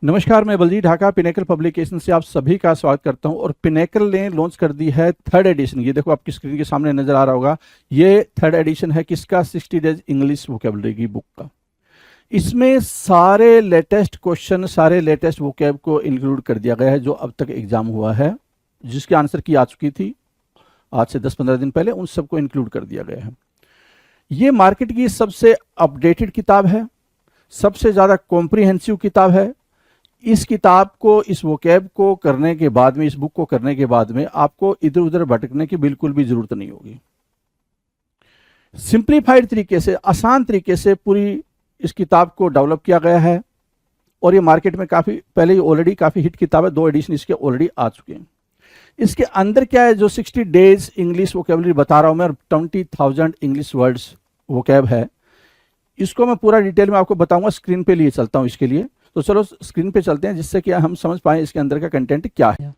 नमस्कार, मैं Baljeet Dhaka pinnacle publication से आप सभी का स्वागत करता हूं। और पिनेकल ने लॉन्च कर दी है थर्ड एडिशन। ये देखो आपकी स्क्रीन के सामने नजर आ रहा होगा। ये थर्ड एडिशन है किसका? 60 डेज इंग्लिश वोकेबलरी की बुक का। इसमें सारे लेटेस्ट क्वेश्चन, सारे लेटेस्ट वोकेब को इंक्लूड कर दिया गया है जो अब तक एग्जाम हुआ है, जिसकी आंसर की आ चुकी थी आज से 10-15 दिन पहले, उन सबको इंक्लूड कर दिया गया है। ये मार्केट की सबसे अपडेटेड किताब है, सबसे ज़्यादा कॉम्प्रिहेंसिव किताब है। इस किताब को, इस वोकैब को करने के बाद में, इस बुक को करने के बाद में आपको इधर उधर भटकने की बिल्कुल भी जरूरत नहीं होगी। सिंप्लीफाइड तरीके से, आसान तरीके से पूरी इस किताब को डेवलप किया गया है। और ये मार्केट में काफ़ी पहले ही ऑलरेडी काफ़ी हिट किताब है, 2 एडिशन इसके ऑलरेडी आ चुके हैं। इसके अंदर क्या है, जो 60 डेज इंग्लिश वोकेबलरी बता रहा हूं मैं, 20,000 इंग्लिश वर्ड्स वोकैब है, इसको मैं पूरा डिटेल में आपको बताऊंगा। स्क्रीन पे लिए चलता हूं इसके लिए, तो चलो स्क्रीन पे चलते हैं जिससे कि हम समझ पाए इसके अंदर का कंटेंट क्या है।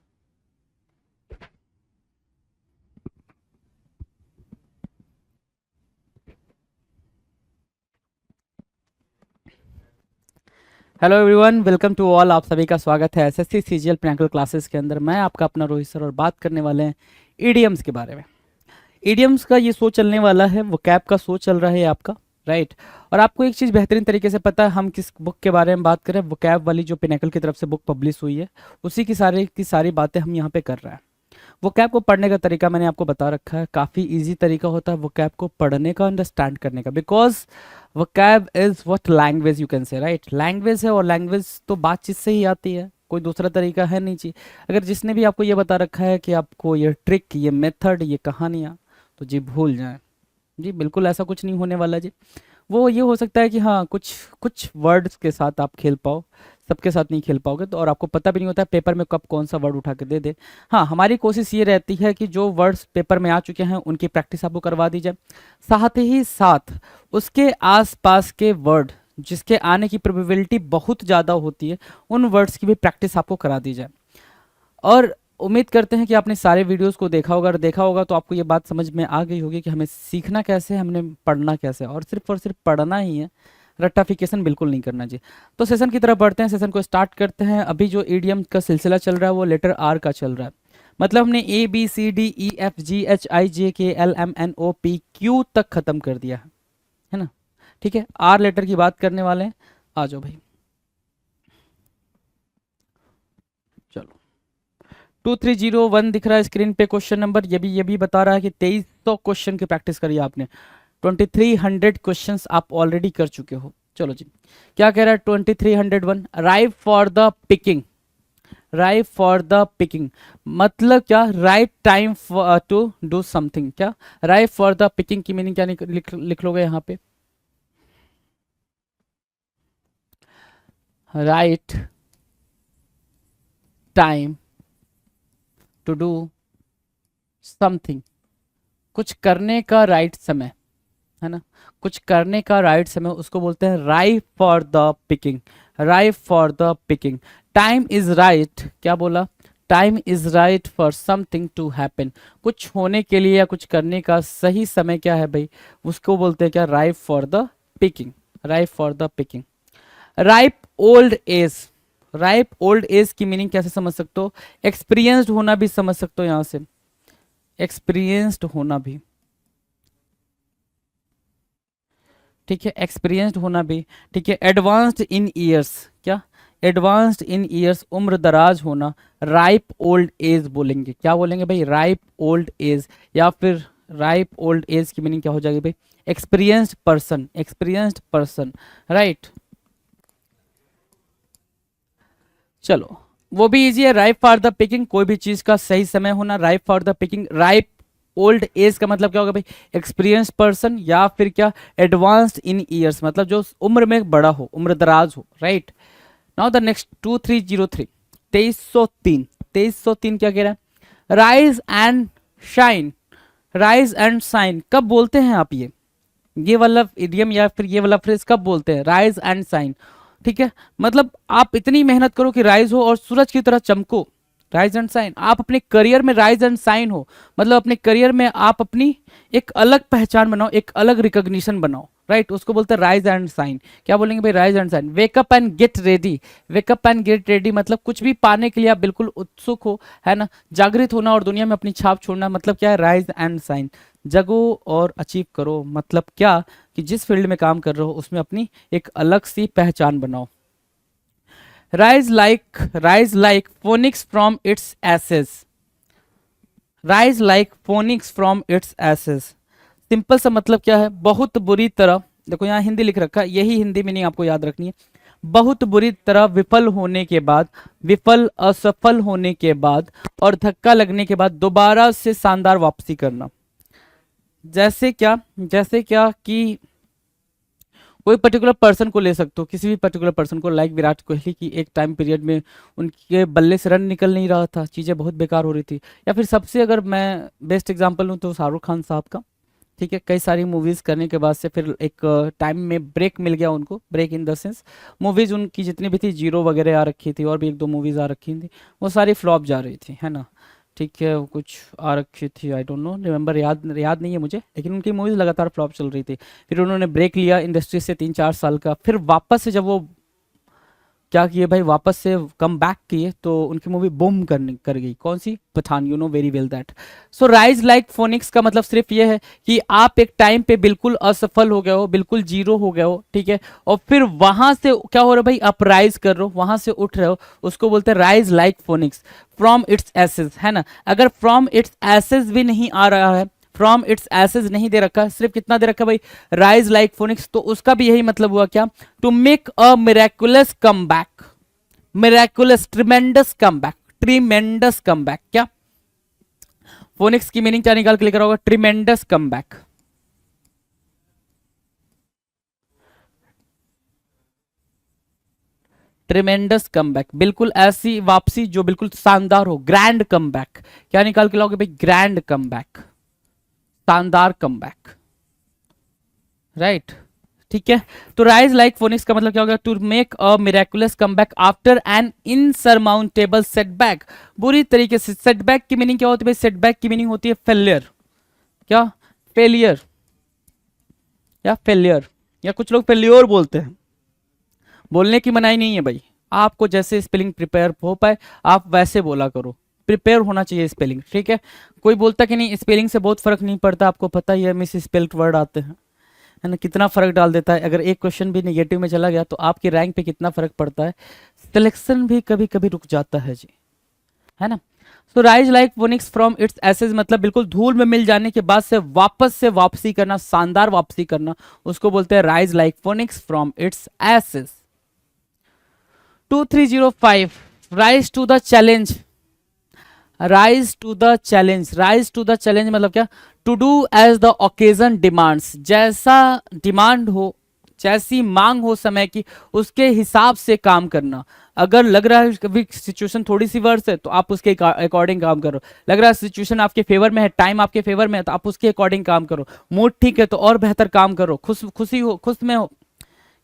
Hello everyone, welcome to all. आप सभी का स्वागत है एसएससी सीजीएल पिनेकल क्लासेस के अंदर। मैं आपका अपना रोहित सर और बात करने वाले हैं ईडीएम्स के बारे में। ईडीएम्स का ये शो चलने वाला है, वोकैब का शो चल रहा है आपका, राइट। और आपको एक चीज़ बेहतरीन तरीके से पता है हम किस बुक के बारे में बात करें। वोकैब वाली जो पिनेकल की तरफ से बुक पब्लिश हुई है, उसी की सारी बातें हम यहाँ पे कर रहे हैं। वोकैब को पढ़ने का तरीका मैंने आपको बता रखा है, काफ़ी इजी तरीका होता है वोकैब को पढ़ने का, अंडरस्टैंड करने का। Because vocab is what language you can say, right. Language है और लैंग्वेज तो बातचीत से ही आती है, कोई दूसरा तरीका है नहीं जी। अगर जिसने भी आपको ये बता रखा है कि आपको ये ट्रिक, ये मेथड, ये कहानियाँ, तो जी भूल जाएं जी, बिल्कुल ऐसा कुछ नहीं होने वाला जी। वो ये हो सकता है कि हाँ कुछ कुछ वर्ड्स के साथ आप खेल पाओ, सबके साथ नहीं खेल पाओगे तो, और आपको पता भी नहीं होता है पेपर में कब कौन सा वर्ड उठा के दे दे। हाँ, हमारी कोशिश ये रहती है कि जो वर्ड्स पेपर में आ चुके हैं उनकी प्रैक्टिस आपको करवा दी जाए, साथ ही साथ उसके आसपास के वर्ड जिसके आने की प्रोबेबिलिटी बहुत ज़्यादा होती है, उन वर्ड्स की भी प्रैक्टिस आपको करा दी जाए। और उम्मीद करते हैं कि आपने सारे वीडियोस को देखा होगा, और देखा होगा तो आपको ये बात समझ में आ गई होगी कि हमें सीखना कैसे है, हमने पढ़ना कैसे है, और सिर्फ पढ़ना ही है, रट्टाफिकेशन बिल्कुल नहीं करना जी। तो सेशन की तरफ बढ़ते हैं, सेशन को स्टार्ट करते हैं। अभी जो ईडीएम का सिलसिला चल रहा है वो लेटर आर का चल रहा है। मतलब हमने ABCDEFGHIJKLMNOP Q तक खत्म कर दिया है ना। ठीक है, आर लेटर की बात करने वाले हैं। आ जाओ भाई, चलो 2301 दिख रहा है स्क्रीन पे क्वेश्चन नंबर। ये भी बता रहा है कि 2300 क्वेश्चन की प्रैक्टिस करी आपने, 2300 क्वेश्चंस आप ऑलरेडी कर चुके हो। चलो जी, क्या कह रहा है 2301? Right for the picking. Right for the picking मतलब क्या? Right time to do something. क्या राइट फॉर द पिकिंग की मीनिंग क्या लिख लोगे यहाँ पे? Right time to do something, कुछ करने का राइट समय है ना, कुछ करने का राइट समय, उसको बोलते हैं right for the picking. Right for the picking. Time is right, क्या बोला? Time is right for something to happen, कुछ होने के लिए या कुछ करने का सही समय क्या है भाई, उसको बोलते हैं क्या? Right for the picking. Right for the picking. Ripe old age. Ripe old age की मीनिंग कैसे समझ सकते हो? एक्सपीरियंस्ड होना भी समझ सकते हो यहां से, एक्सपीरियंस्ड होना भी, ठीक है, एक्सपीरियंस्ड होना भी, ठीक है। एडवांस्ड इन ईयर्स, क्या? एडवांस्ड इन ईयर्स, उम्र दराज होना, राइप ओल्ड एज बोलेंगे। क्या बोलेंगे भाई? Ripe old age. या फिर राइप ओल्ड एज की मीनिंग क्या हो जाएगी भाई? Experienced person. Experienced person, right. चलो वो भी इजी है। राइप फॉर द पिकिंग, कोई भी चीज का सही समय होना, ripe for the picking. Ripe old age का मतलब क्या होगा भाई? एक्सपीरियंस पर्सन, या फिर क्या? एडवांस्ड इन ईयर्स, मतलब जो उम्र में बड़ा हो, उम्र दराज हो, राइट। Now the next 2303, 2303। 2303 क्या कह रहा है? Rise and shine. Rise and shine कब बोलते हैं आप? ये वाला इडियम या फिर ये वाला फ्रेज कब बोलते हैं? राइज एंड शाइन, ठीक है। मतलब आप इतनी मेहनत करो कि राइज हो और सूरज की तरह चमको, राइज एंड साइन। आप अपने करियर में राइज एंड साइन हो, मतलब अपने करियर में आप अपनी एक अलग पहचान बनाओ, एक अलग रिकॉग्निशन बनाओ, राइट, उसको बोलते हैं राइज एंड साइन। क्या बोलेंगे भाई? Rise and shine. Wake up and get ready, wake up and get ready मतलब कुछ भी पाने के लिए आप बिल्कुल उत्सुक हो, है ना, जागृत होना और दुनिया में अपनी छाप छोड़ना, मतलब क्या है? Rise and shine. जगो और अचीव करो, मतलब क्या कि जिस फील्ड में काम कर रहे हो उसमें अपनी एक अलग सी पहचान बनाओ। rise like phoenix from its ashes, rise like phoenix from its ashes। Simple सा मतलब क्या है? बहुत बुरी तरह, देखो यहाँ हिंदी लिख रखा है, यही हिंदी मीनिंग आपको याद रखनी है। बहुत बुरी तरह विफल होने के बाद, विफल असफल होने के बाद और धक्का लगने के बाद दोबारा से शानदार वापसी करना। जैसे क्या? जैसे क्या कि कोई पर्टिकुलर पर्सन को ले सकते हो, किसी भी पर्टिकुलर पर्सन को, लाइक विराट कोहली की एक टाइम पीरियड में उनके बल्ले से रन निकल नहीं रहा था, चीज़ें बहुत बेकार हो रही थी। या फिर सबसे अगर मैं बेस्ट एग्जांपल लूँ तो शाहरुख खान साहब का, ठीक है, कई सारी मूवीज़ करने के बाद से फिर एक टाइम में ब्रेक मिल गया उनको, break in the sense movies उनकी जितनी भी थी, जीरो वगैरह आ रखी थी और भी एक दो मूवीज़ आ रखी थी, वो सारी फ्लॉप जा रही थी, है ना, ठीक है, वो कुछ आ रखी थी, आई डोंट नो, रिमेंबर, याद नहीं है मुझे, लेकिन उनकी मूवीज़ लगातार फ्लॉप चल रही थी। फिर उन्होंने ब्रेक लिया इंडस्ट्री से 3-4 साल का, फिर वापस से जब वो क्या किए भाई, वापस से कम बैक किए तो उनकी मूवी बूम कर गई। कौन सी? Pathaan, you know very well that. So rise like phoenix का मतलब सिर्फ ये है कि आप एक टाइम पे बिल्कुल असफल हो गए हो, बिल्कुल जीरो हो गए हो, ठीक है, और फिर वहां से क्या हो रहा है भाई? आप राइज कर रहे हो, वहां से उठ रहे हो, उसको बोलते हैं rise like phoenix from its ashes, है ना। अगर फ्रॉम इट्स एसेस भी नहीं आ रहा है, फ्रॉम इट्स एसेस नहीं दे रखा, सिर्फ कितना दे रखा भाई? राइज लाइक फोनिक्स, तो उसका भी यही मतलब हुआ क्या? To make a miraculous come back, miraculous, tremendous come back, tremendous come back. क्या फोनिक्स की मीनिंग क्या निकाल के लेकर होगा? Tremendous come back. Tremendous come back, बिल्कुल ऐसी वापसी जो बिल्कुल शानदार हो, ग्रैंड कम बैक। क्या निकाल के लाओगे भाई? ग्रैंड कम बैक, शानदार कम बैक, राइट, ठीक है। तो राइज लाइक फोनिक्स का मतलब क्या होगा? To make a miraculous comeback after an insurmountable setback. बुरी तरीके से, सेटबैक की मीनिंग क्या होती है भाई? सेटबैक की मीनिंग होती है फेलियर। क्या? फेलियर या फेलियर, या कुछ लोग फेल्योर बोलते हैं, बोलने की मनाही नहीं है भाई, आपको जैसे स्पेलिंग प्रिपेयर हो पाए आप वैसे बोला करो, प्रिपेयर होना चाहिए स्पेलिंग, ठीक है। कोई बोलता कि नहीं स्पेलिंग से बहुत फर्क नहीं पड़ता, आपको पता ही है मिस स्पेल्ड वर्ड आते हैं, है ना, कितना फर्क डाल देता है। अगर एक क्वेश्चन भी नेगेटिव में चला गया तो आपकी रैंक पे कितना फर्क पड़ता है, सिलेक्शन भी कभी कभी रुक जाता है जी, है ना। So rise like phoenix from its ashes मतलब बिल्कुल धूल में मिल जाने के बाद से वापसी करना, शानदार वापसी करना, उसको बोलते हैं rise like phoenix from its ashes. 2305 rise to the challenge, rise to the challenge, rise to the challenge मतलब क्या? To do as the occasion demands, जैसा डिमांड हो, जैसी मांग हो समय की, उसके हिसाब से काम करना। अगर लग रहा है कभी सिचुएशन थोड़ी सी वर्स है तो आप उसके अकॉर्डिंग काम करो, लग रहा है सिचुएशन आपके फेवर में है, टाइम आपके फेवर में है तो आप उसके अकॉर्डिंग काम करो, मूड ठीक है तो और बेहतर काम करो, खुश में हो,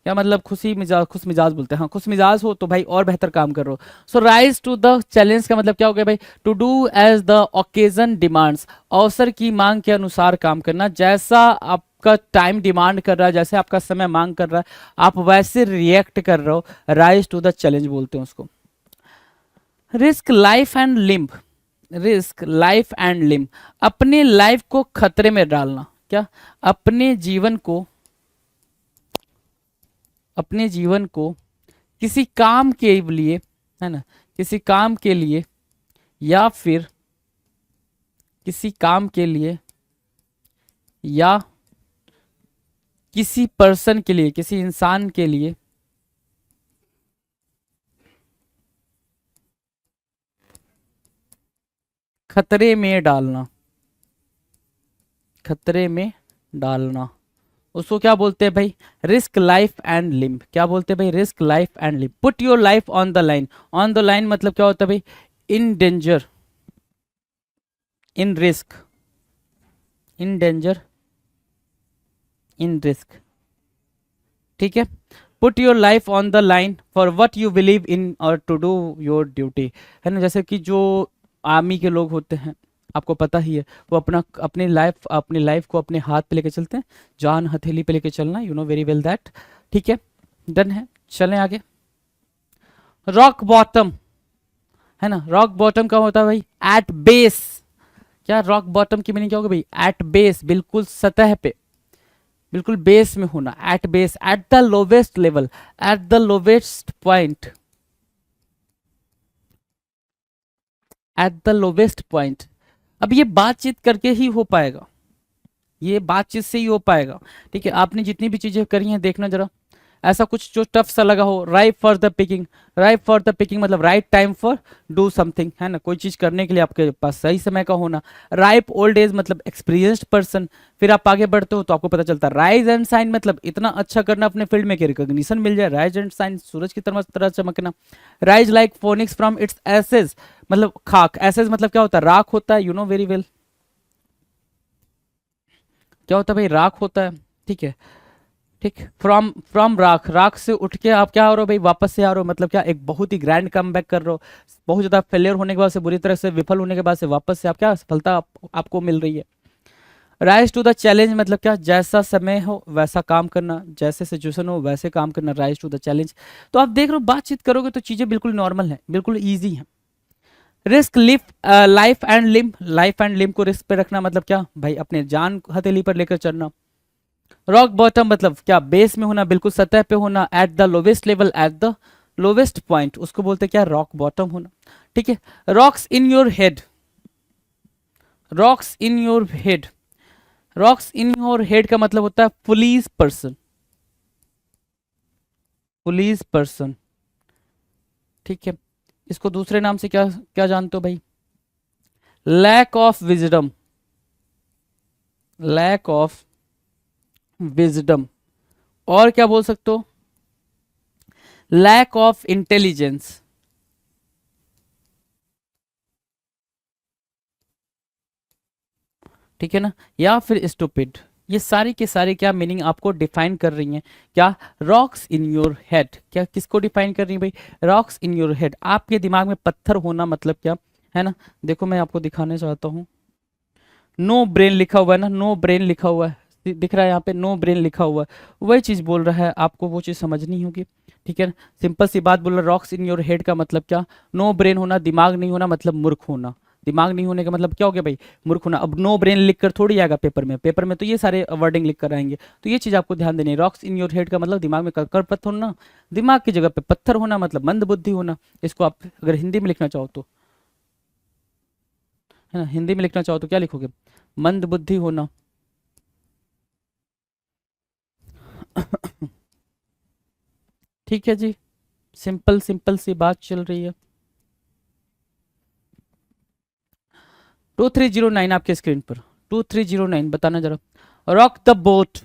क्या मतलब खुश मिजाज बोलते हैं, हाँ, खुश मिजाज हो तो भाई और बेहतर काम करो। So rise to the challenge का मतलब क्या हो गया भाई? To do as the occasion demands, अवसर की मांग के अनुसार काम करना, जैसा आपका टाइम डिमांड कर रहा है, जैसे आपका समय मांग कर रहा है आप वैसे रिएक्ट कर रहे हो, राइज टू द चैलेंज बोलते हैं उसको। Risk life and limb, risk life and limb, अपने लाइफ को खतरे में डालना। क्या? अपने जीवन को किसी काम के लिए, है ना, किसी काम के लिए या फिर किसी काम के लिए या किसी पर्सन के लिए, किसी इंसान के लिए खतरे में डालना, खतरे में डालना, उसको क्या बोलते हैं भाई? Risk life and limb. क्या बोलते हैं भाई? Risk life and limb. Put your life on the line, on the line मतलब क्या होता है भाई? In danger, in risk, in danger, in risk, ठीक है। Put your life on the line for what you believe in और to do your duty, है ना। जैसे कि जो आर्मी के लोग होते हैं, आपको पता ही है, वो अपनी लाइफ को अपने हाथ पे लेके चलते हैं, जान हथेली पे लेके चलना, you know very well that. ठीक है, डन है, चलें आगे। रॉक बॉटम, है ना, रॉक बॉटम का होता है भाई एट बेस। क्या रॉक बॉटम की मीनिंग क्या होगा भाई? एट बेस, बिल्कुल सतह पे, बिल्कुल बेस में होना, at base, at the lowest level, at the lowest point, at the lowest point. अब ये बातचीत करके ही हो पाएगा, ये बातचीत से ही हो पाएगा। ठीक है, आपने जितनी भी चीजें करी हैं देखना जरा, ऐसा कुछ जो टफ सा लगा हो, ripe for the picking, ripe for the picking मतलब right time for do something, है ना, कोई चीज करने के लिए आपके पास सही समय का होना। राइप ओल्ड एज मतलब एक्सपीरियंस्ड पर्सन। फिर आप आगे बढ़ते हो तो आपको पता चलता है राइज एंड साइन मतलब इतना अच्छा करना अपने फील्ड में कि रिकॉग्निशन मिल जाए। राइज एंड साइन सूरज की तरह चमकना। Rise like phoenix from its ashes मतलब खाक, एसेज मतलब क्या होता है? राख होता है, यू नो वेरी वेल। क्या होता है भाई? राख होता है। ठीक है, ठीक, फ्रॉम फ्रॉम राख, राख से उठ के आप क्या हो रहे हो भाई? वापस से आ रहे हो, मतलब क्या एक बहुत ही ग्रैंड कम बैक कर रहे हो। बहुत ज्यादा फेलियर होने के बाद से, बुरी तरह से विफल होने के बाद से वापस से आप क्या सफलता आपको मिल रही है। राइज टू द चैलेंज मतलब क्या? जैसा समय हो वैसा काम करना, जैसे सिचुएशन हो वैसे काम करना, राइज टू द चैलेंज। तो आप देख रहे हो बातचीत करोगे तो चीजें बिल्कुल नॉर्मल है, बिल्कुल ईजी है। Risk life and limb, life and limb को रिस्क पे रखना मतलब क्या भाई? अपने जान हथेली पर लेकर चलना। रॉक बॉटम मतलब क्या? बेस में होना, बिल्कुल सतह पे होना, eight the lowest level, at the lowest point, उसको बोलते क्या? रॉक बॉटम होना। ठीक है, rocks in your head, rocks in your head, rocks in your head का मतलब होता है पुलिस पर्सन, पुलिस पर्सन। ठीक है, इसको दूसरे नाम से क्या क्या जानते हो भाई? Lack of wisdom, lack of wisdom. और क्या बोल सकते हो? Lack of intelligence. ठीक है ना, या फिर स्टूपिड। ये सारी के सारी क्या मीनिंग आपको डिफाइन कर रही हैं? क्या? Rocks in your head. क्या किसको डिफाइन कर रही है भाई? रॉक्स इन योर हेड, आपके दिमाग में पत्थर होना मतलब क्या, है ना। देखो मैं आपको दिखाने चाहता हूँ, नो ब्रेन लिखा हुआ है ना, नो ब्रेन लिखा हुआ है, दिख रहा है यहाँ पे नो ब्रेन लिखा हुआ है, वही चीज बोल रहा है, आपको वो चीज समझनी होगी। ठीक है ना, सिंपल सी बात बोल रहा है, रॉक्स इन योर हेड का मतलब क्या? नो ब्रेन होना, दिमाग नहीं होना मतलब मूर्ख होना। दिमाग नहीं होने का मतलब क्या हो गया भाई? मूर्ख होना। अब नो ब्रेन लिख कर थोड़ी आएगा पेपर में, पेपर में तो ये सारे वर्डिंग लिख कर आएंगे, तो ये चीज आपको ध्यान देनी है। रॉक्स इन योर हेड का मतलब दिमाग में कंकड़ पत्थर होना, दिमाग की जगह पे पत्थर होना मतलब मंद बुद्धि होना। इसको आप अगर हिंदी में लिखना चाहो तो, है ना, हिंदी में लिखना चाहो तो क्या लिखोगे? मंद बुद्धि होना। ठीक है जी, सिंपल सिंपल सी बात चल रही है। 2309 आपके स्क्रीन पर, 2309 बताना जरा। Rock the boat,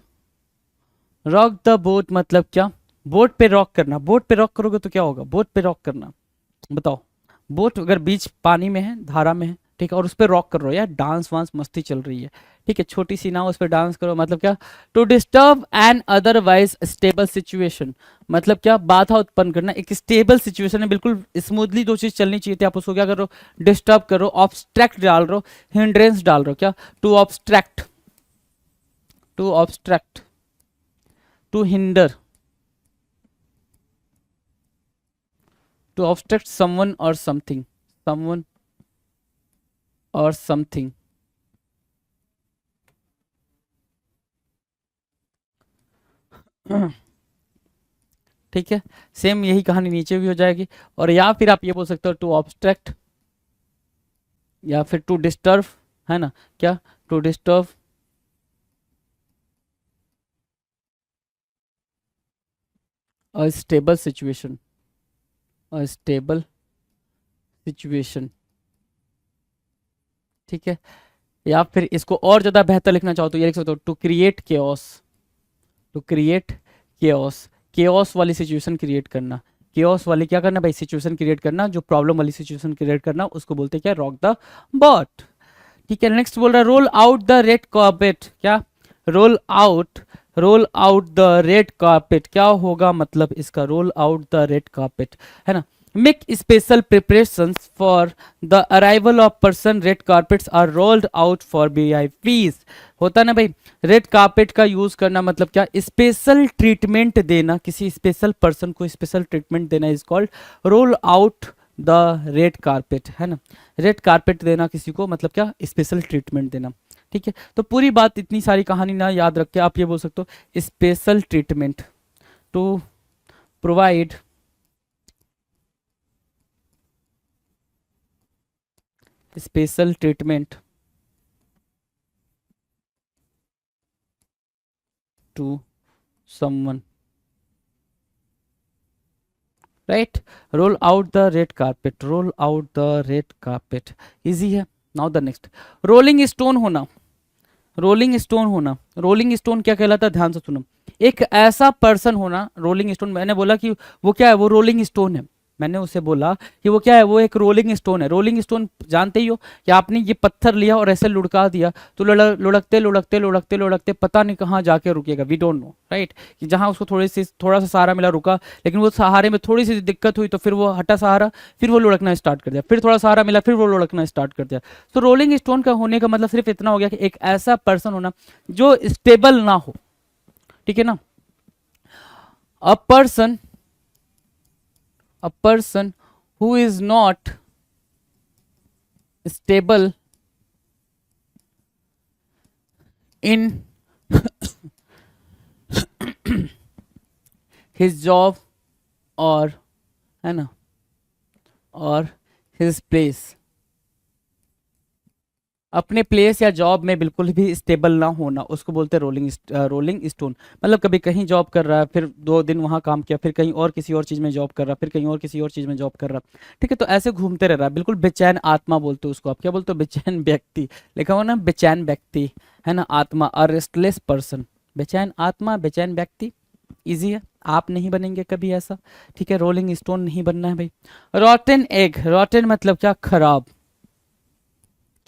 rock the boat मतलब क्या? बोट पे रॉक करना। बोट पे रॉक करोगे तो क्या होगा? बोट पे रॉक करना, बताओ। बोट अगर बीच पानी में है, धारा में है, ठीक है, और उस पर रॉक कर रहे हो यार, डांस वांस मस्ती चल रही है, ठीक है, छोटी सी नाव, उस पर डांस करो मतलब क्या? To disturb an otherwise stable situation मतलब क्या? बाधा उत्पन्न करना। एक स्टेबल सिचुएशन है, बिल्कुल स्मूथली जो चीज चलनी चाहिए थी, आप उसको क्या कर रहे हो? डिस्टर्ब करो, ऑब्स्ट्रैक्ट डाल रहे हो, हिंड्रेंस डाल रहे हो। क्या? To obstruct, to obstruct, to hinder, to obstruct someone or something, someone or something। ठीक है, सेम यही कहानी नीचे भी हो जाएगी। और या फिर आप ये बोल सकते हो टू ऑब्स्ट्रैक्ट, या फिर टू डिस्टर्ब, है ना। क्या? To disturb a stable situation, a stable situation. ठीक है, या फिर इसको और ज्यादा बेहतर लिखना चाहो तो ये लिख सकते हो to create chaos, to create chaos, chaos वाली सिचुएशन क्रिएट करना। केओस वाली क्या करना भाई? सिचुएशन क्रिएट करना, जो प्रॉब्लम वाली सिचुएशन क्रिएट करना, उसको बोलते हैं क्या? Rock the boat. ठीक है, नेक्स्ट बोल रहा है roll out the red carpet. क्या? Roll out, roll out the red carpet क्या होगा मतलब इसका? Roll out the red carpet, है ना। Make special preparations for the arrival of person, red carpets are rolled out for VIPs. होता ना भाई, रेड कार्पेट का यूज करना मतलब क्या, स्पेशल ट्रीटमेंट देना, किसी स्पेशल पर्सन को स्पेशल ट्रीटमेंट देना is called role out the red carpet, है ना। रेड कार्पेट देना किसी को मतलब क्या, स्पेशल ट्रीटमेंट देना। ठीक है, तो पूरी बात इतनी सारी कहानी ना याद रख के आप ये बोल सकते हो special treatment to provide special treatment to someone, right. Roll out the red carpet, roll out the red carpet, easy है। Now the next, rolling stone होना। रोलिंग स्टोन होना, रोलिंग स्टोन क्या कहलाता है, ध्यान से सुनो। एक ऐसा पर्सन होना, रोलिंग स्टोन, मैंने बोला कि वो क्या है, वो रोलिंग स्टोन है। मैंने उसे बोला कि वो क्या है, वो एक रोलिंग स्टोन है। रोलिंग स्टोन जानते ही हो कि आपने ये पत्थर लिया और ऐसे लुढ़का दिया तो लुढ़कते लुढ़कते लुढ़कते लुढ़कते पता नहीं कहाँ जाके रुकेगा, वी डोंट नो, राइट। कि जहाँ उसको थोड़ा सा सहारा मिला रुका, लेकिन वो सहारे में थोड़ी सी दिक्कत हुई तो फिर वो हटा सहारा, फिर वो लुढ़कना स्टार्ट कर दिया, फिर थोड़ा सहारा मिला, फिर वो लुढ़कना स्टार्ट कर दिया। तो रोलिंग स्टोन का होने का मतलब सिर्फ इतना हो गया कि एक ऐसा पर्सन होना जो स्टेबल ना हो, ठीक है ना। A person who is not stable in his job और, है ना, और his place, अपने प्लेस या जॉब में बिल्कुल भी स्टेबल ना होना, उसको बोलते हैं रोलिंग स्टोन। मतलब कभी कहीं जॉब कर रहा है, फिर 2 दिन वहाँ काम किया, फिर कहीं और किसी और चीज़ में जॉब कर रहा, फिर कहीं और किसी और चीज़ में जॉब कर रहा, ठीक है। तो ऐसे घूमते रह रहा है, बिल्कुल बेचैन आत्मा बोलते हो उसको। आप क्या बोलते हो, बेचैन व्यक्ति, लिखा हुआ ना बेचैन व्यक्ति, है ना, आत्मा, अ रेस्टलेस पर्सन, बेचैन आत्मा, बेचैन व्यक्ति, ईजी है। आप नहीं बनेंगे कभी ऐसा, ठीक है। रोलिंग स्टोन नहीं बनना है भाई। रॉटन एग, रॉटन मतलब क्या, खराब,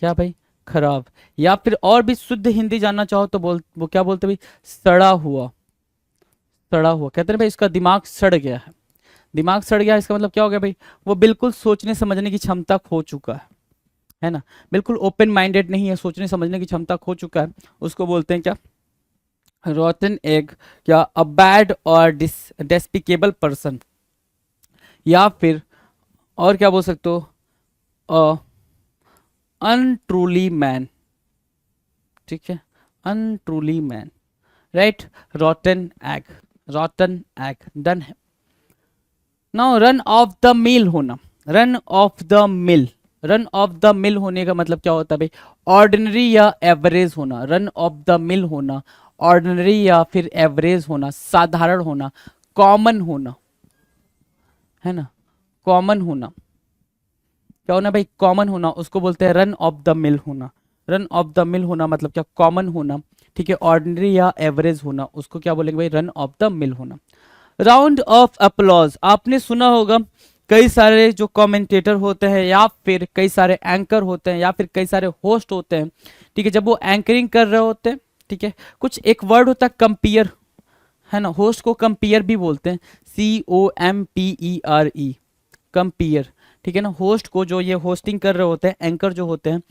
क्या भाई, खराब। या फिर और भी शुद्ध हिंदी जानना चाहो तो वो क्या बोलते भाई, सड़ा हुआ, सड़ा हुआ। कहते हैं भाई इसका दिमाग सड़ गया है, दिमाग सड़ गया, इसका मतलब क्या हो गया भाई, वो बिल्कुल सोचने समझने की क्षमता खो चुका है ना, बिल्कुल ओपन माइंडेड नहीं है, सोचने समझने की क्षमता खो चुका है, उसको बोलते हैं क्या, रॉटन एग। क्या, अ बैड और डेस्पिकेबल पर्सन, या फिर और क्या बोल सकते हो, अनट्रूली मैन, ठीक है, untruly man, right. Rotten egg, rotten egg, done है। Now run off the mill होना, run off the mill, run off the mill होने का मतलब क्या होता है भाई, ऑर्डिनरी या एवरेज होना। रन ऑफ द मिल होना, ऑर्डिनरी या फिर एवरेज होना, साधारण होना, कॉमन होना, है ना, कॉमन होना। क्या होना भाई, कॉमन होना, उसको बोलते हैं रन ऑफ द मिल होना। रन ऑफ द मिल होना मतलब क्या, कॉमन होना, ठीक है। ऑर्डिनरी या एवरेज होना, उसको क्या बोलेंगे भाई, रन ऑफ द मिल होना। राउंड ऑफ अप्लॉज, आपने सुना होगा कई सारे जो कमेंटेटर होते हैं या फिर कई सारे एंकर होते हैं या फिर कई सारे होस्ट होते हैं, ठीक है, जब वो एंकरिंग कर रहे होते हैं, ठीक है, कुछ एक वर्ड होता है कंपेयर, है ना, होस्ट को कंपेयर भी बोलते हैं, COMPERE, कंपेयर, ठीक है ना। होस्ट को, जो ये होस्टिंग कर रहे होते हैं, एंकर जो होते हैं,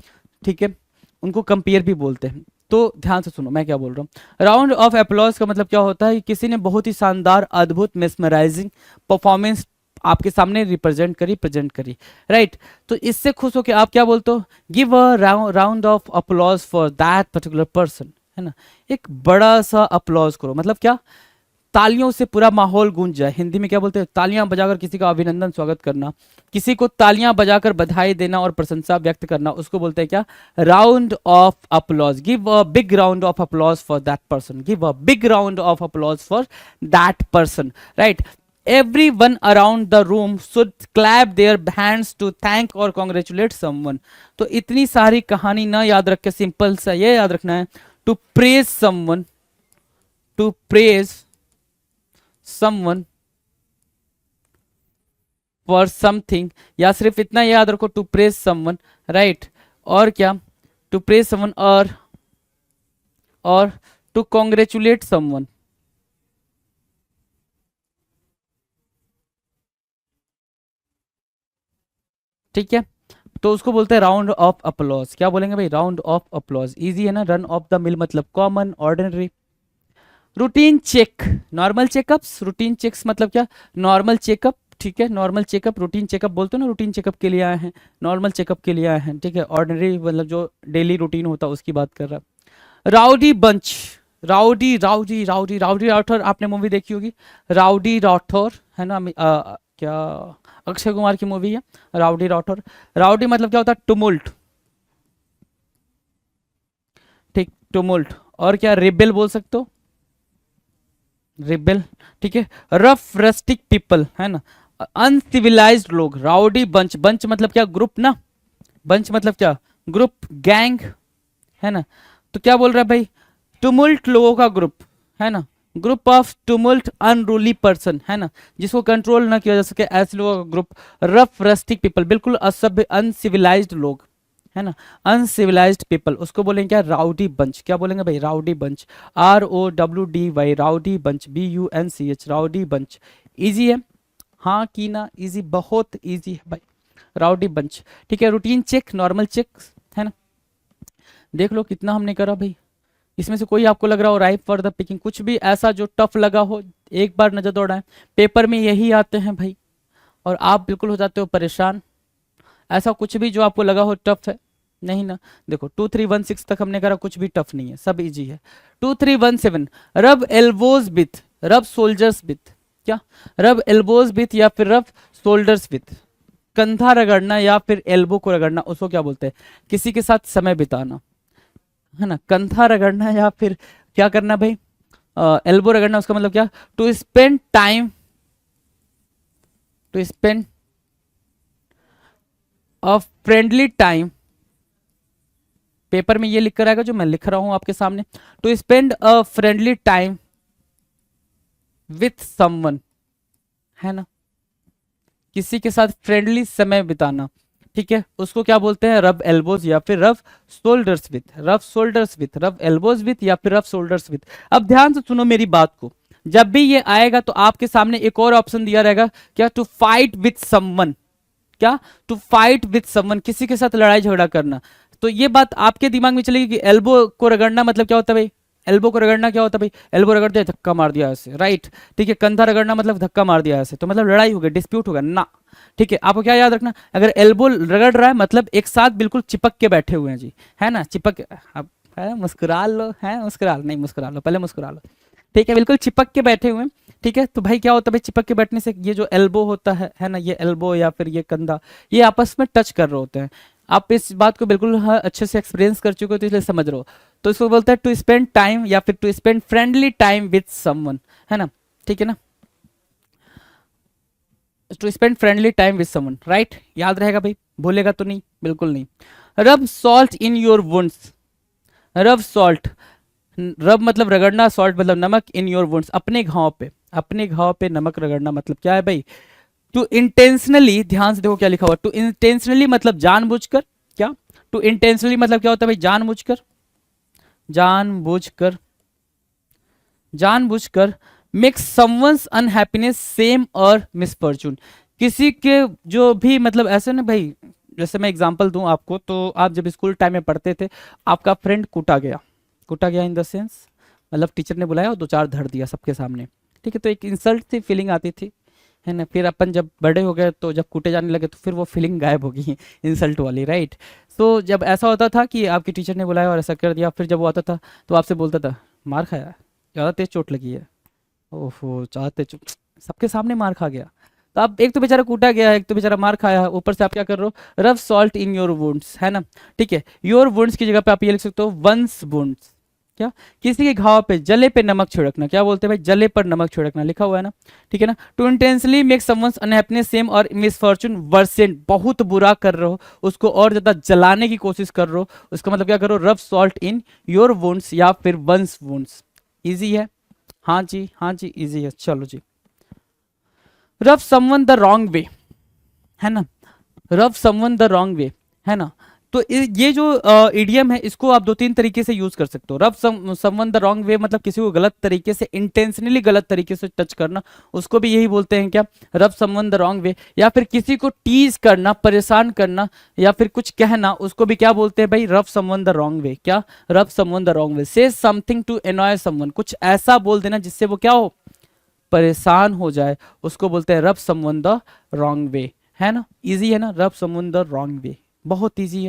ठीक है, उनको कंपेयर भी बोलते हैं। तो ध्यान से सुनो मैं क्या बोल रहा हूँ। राउंड ऑफ अप्लॉज का मतलब क्या होता है, किसी ने बहुत ही शानदार, अद्भुत, मेस्मराइजिंग परफॉर्मेंस आपके सामने रिप्रेजेंट करी, प्रेजेंट करी, राइट। तो इससे खुश होकर आप क्या बोलते हो, give a round of applause for that particular person, है ना। एक बड़ा सा अप्लॉज करो, मतलब क्या, तालियों से पूरा माहौल गूंज जाए। हिंदी में क्या बोलते हैं, तालियां बजाकर किसी का अभिनंदन स्वागत करना, किसी को तालियां बजाकर बधाई देना और प्रशंसा व्यक्त करना, उसको बोलते हैं क्या, round of applause. Give a big round of applause for that person, give a big round of applause for that person, right. Everyone around the room should clap their hands to thank or congratulate someone। तो इतनी सारी कहानी ना याद रख के simple सा ये याद रखना है, to praise someone, to praise someone for something, या सिर्फ इतना याद रखो, to praise someone, right। और क्या, to praise someone और to congratulate someone, ठीक है, तो उसको बोलते हैं राउंड ऑफ अप्लॉज। क्या बोलेंगे भाई? Round of applause. इजी है ना? रन ऑफ द मिल मतलब common, ordinary. Routine check, normal checkups. Routine checks मतलब क्या? नॉर्मल चेकअप, ठीक है, नॉर्मल चेकअप, रूटीन चेकअप बोलते हो ना, रूटीन चेकअप के लिए आए हैं, नॉर्मल चेकअप के लिए आए हैं, ठीक है। ऑर्डिनरी मतलब जो डेली रूटीन होता है उसकी बात कर रहा है। Rowdy bunch, rowdy rowdy rowdy rowdy Rathore, आपने मूवी देखी होगी राउडी राठौर, है ना? क्या अक्षय कुमार की मूवी है राउडी राठौर। राउडी मतलब क्या होता है? टुमुल्ट, ठीक, टुमुल्ट। और क्या? रिबेल बोल सकते हो, रिबेल, ठीक है। रफ रस्टिक पीपल, है ना? अनसिविलाइज्ड लोग, राउडी बंच। बंच मतलब क्या? ग्रुप ना, बंच मतलब क्या? ग्रुप, गैंग, है ना? तो क्या बोल रहा है भाई? टुमुल्ट लोगों का ग्रुप, है ना? ग्रुप ऑफ टुमुल्ट अनरूली पर्सन, है ना? जिसको कंट्रोल ना किया जा सके, ऐसे लोगों का ग्रुप। रफ रस्टिक पीपल, बिल्कुल असभ्य, अनसिविलाइज्ड लोग, है ना? अनसिविलाइज्ड पीपल, उसको बोलेंगे क्या? Rowdy bunch. क्या बोलेंगे भाई? Rowdy bunch. ROWDY, rowdy bunch, BUNCH, rowdy bunch. Easy है? हाँ की ना? इजी, बहुत इजी है भाई, राउडी बंच, ठीक है। रूटीन चेक, नॉर्मल चेक, है ना? देख लो कितना हमने करा भाई। इसमें से कोई आपको लग रहा हो राइप फॉर द पिकिंग, कुछ भी ऐसा जो टफ लगा हो, एक बार नजर दौड़ाएं। पेपर में यही आते हैं भाई, और आप बिल्कुल हो जाते हो परेशान। ऐसा कुछ भी जो आपको लगा हो टफ है, नहीं ना? देखो 2316 तक हमने करा, कुछ भी टफ नहीं है, सब इजी है। 2317, रब एल्बोज विथ, रब सोल्जर्स विथ, क्या? रब एल्बोज विथ या फिर रब शोल्डर्स विथ। कंधा रगड़ना या फिर एल्बो को रगड़ना, उसको क्या बोलते हैं? किसी के साथ समय बिताना, है ना? कंधा रगड़ना या फिर क्या करना भाई? एल्बो रगड़ना, उसका मतलब क्या? To spend time, to spend a friendly time. Paper में ये लिख कर आएगा जो मैं लिख रहा हूं आपके सामने। To spend a friendly time with someone, है ना? किसी के साथ फ्रेंडली समय बिताना, ठीक है, उसको क्या बोलते हैं? रब एल्बोज या फिर रब शोल्डर्स विथ, रब शोल्डर्स विथ, रब एल्बोज विथ या फिर रब शोल्डर्स विथ। अब ध्यान से सुनो मेरी बात को, जब भी ये आएगा तो आपके सामने एक और ऑप्शन दिया रहेगा, क्या? टू फाइट विथ समवन, क्या? टू फाइट विथ समवन, किसी के साथ लड़ाई झगड़ा करना। तो ये बात आपके दिमाग में चलेगी कि एल्बो को रगड़ना मतलब क्या होता है भाई? एल्बो को रगड़ना क्या होता है भाई? एल्बो रगड़ दिया, धक्का मार दिया ऐसे, राइट, ठीक है। कंधा रगड़ना मतलब धक्का मार दिया ऐसे, तो मतलब लड़ाई हो गई, डिस्प्यूट होगा ना, ठीक है। आपको क्या याद रखना? अगर एल्बो रगड़ रहा है मतलब एक साथ बिल्कुल चिपक के बैठे हुए हैं जी, है ना? चिपक, अब है मुस्कुरा लो, है मुस्कुरा लो, नहीं मुस्कुरा लो, पहले मुस्कुरा लो, ठीक है, बिल्कुल चिपक के बैठे हुए हैं, ठीक है। तो भाई क्या होता है भाई? चिपक के बैठने से ये जो एल्बो होता है ना, ये एल्बो या फिर ये कंधा, ये आपस में टच कर रहे होते हैं। आप इस बात को बिल्कुल हाँ, अच्छे से एक्सपीरियंस कर चुके हो, तो इसलिए समझ रहे हो। तो इसको बोलते हैं टू स्पेंड टाइम या फिर to spend friendly time with someone, है ना? ठीक है ना? To spend friendly time with someone, right, याद रहेगा भाई, भूलेगा तो नहीं, बिल्कुल नहीं। Rub salt in your wounds, rub salt, rub मतलब रगड़ना, सॉल्ट मतलब नमक, इन योर वुंड्स, अपने घाव पे, अपने घाव पे नमक रगड़ना मतलब क्या है भाई? टू इंटेंशनली, ध्यान से देखो क्या लिखा हुआ, टू इंटेंशनली मतलब जानबूझकर, क्या? टू इंटेंशनली मतलब क्या होता है भाई? जानबूझकर, जानबूझकर, जानबूझकर। मेक समवंस अनहैप्पीनेस सेम और मिसफॉर्चून, किसी के जो भी मतलब ऐसे ना भाई, जैसे मैं एग्जांपल दूं आपको, तो आप जब स्कूल टाइम में पढ़ते थे, आपका फ्रेंड कूटा गया, कूटा गया इन द सेंस मतलब टीचर ने बुलाया और दो चार धर दिया सबके सामने, ठीक है, तो एक इंसल्ट थी, फीलिंग आती थी, है ना? फिर अपन जब बड़े हो गए तो जब कूटे जाने लगे तो फिर वो फीलिंग गायब हो गई इंसल्ट वाली, राइट। तो जब ऐसा होता था कि आपकी टीचर ने बुलाया और ऐसा कर दिया, फिर जब वो आता था तो आपसे बोलता था मार खाया, ज़्यादा तेज चोट लगी है, ओहो ज़्यादा तेज, सबके सामने मार खा गया। तो आप, एक तो बेचारा कूटा गया है, एक तो बेचारा मार खाया है, ऊपर से आप क्या कर रहे हो? रब सॉल्ट इन योर वुंड्स, है ना? ठीक है, योर वुंड्स की जगह पे आप ये लिख सकते हो वंस वुंड्स, क्या? किसी के घाव पे, जले पे नमक छिड़कना, क्या बोलते हैं भाई? जले पर नमक छिड़कना, लिखा हुआ है ना, ठीक है ना? To intensely make someone's unhappiness same और मिसफॉर्चून वर्सेंट, बहुत बुरा कर रहे हो उसको और ज्यादा जलाने की कोशिश कर रहे हो, उसका मतलब क्या करो? रब सॉल्ट इन योर वुंड्स या फिर वंस वुंड्स। इजी है? हाँ जी, हाँ जी, इजी है, चलो जी। रब समवन द रॉन्ग वे, है ना? रब समवन द रॉन्ग वे, है ना? तो ये जो इडियम है इसको आप दो तीन तरीके से यूज कर सकते हो। रब समवन द रॉन्ग वे मतलब किसी को गलत तरीके से, इंटेंशनली गलत तरीके से टच करना, उसको भी यही बोलते हैं क्या, रब समवन द रॉन्ग वे। या फिर किसी को टीज करना, परेशान करना या फिर कुछ कहना, उसको भी क्या बोलते हैं भाई, रब समवन द रॉन्ग वे। क्या, रब समवन द रॉन्ग वे। से समथिंग टू एनॉय समवन, कुछ ऐसा बोल देना जिससे वो क्या हो, परेशान हो जाए, उसको बोलते हैं रब समवन द रॉन्ग वे। है ना, इजी है ना, रब समवन द रॉन्ग वे, बहुत इजी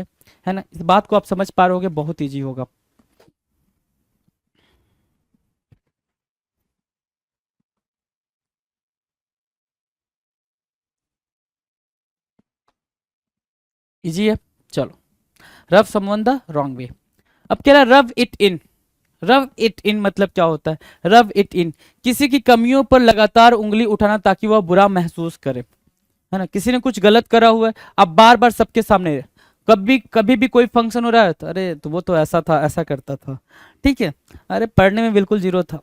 है ना। इस बात को आप समझ पा रहे होगे, बहुत इजी होगा। इजी है, चलो। रब समवन द रॉन्ग वे। अब कह रहा है rub it in. Rub it in मतलब क्या होता है, रब इट इन, किसी की कमियों पर लगातार उंगली उठाना ताकि वह बुरा महसूस करे। है ना, किसी ने कुछ गलत करा हुआ है, अब बार बार सबके सामने, कभी कभी भी कोई फंक्शन हो रहा है तो अरे तो वो तो ऐसा था, ऐसा करता था, ठीक है, अरे पढ़ने में बिल्कुल जीरो था,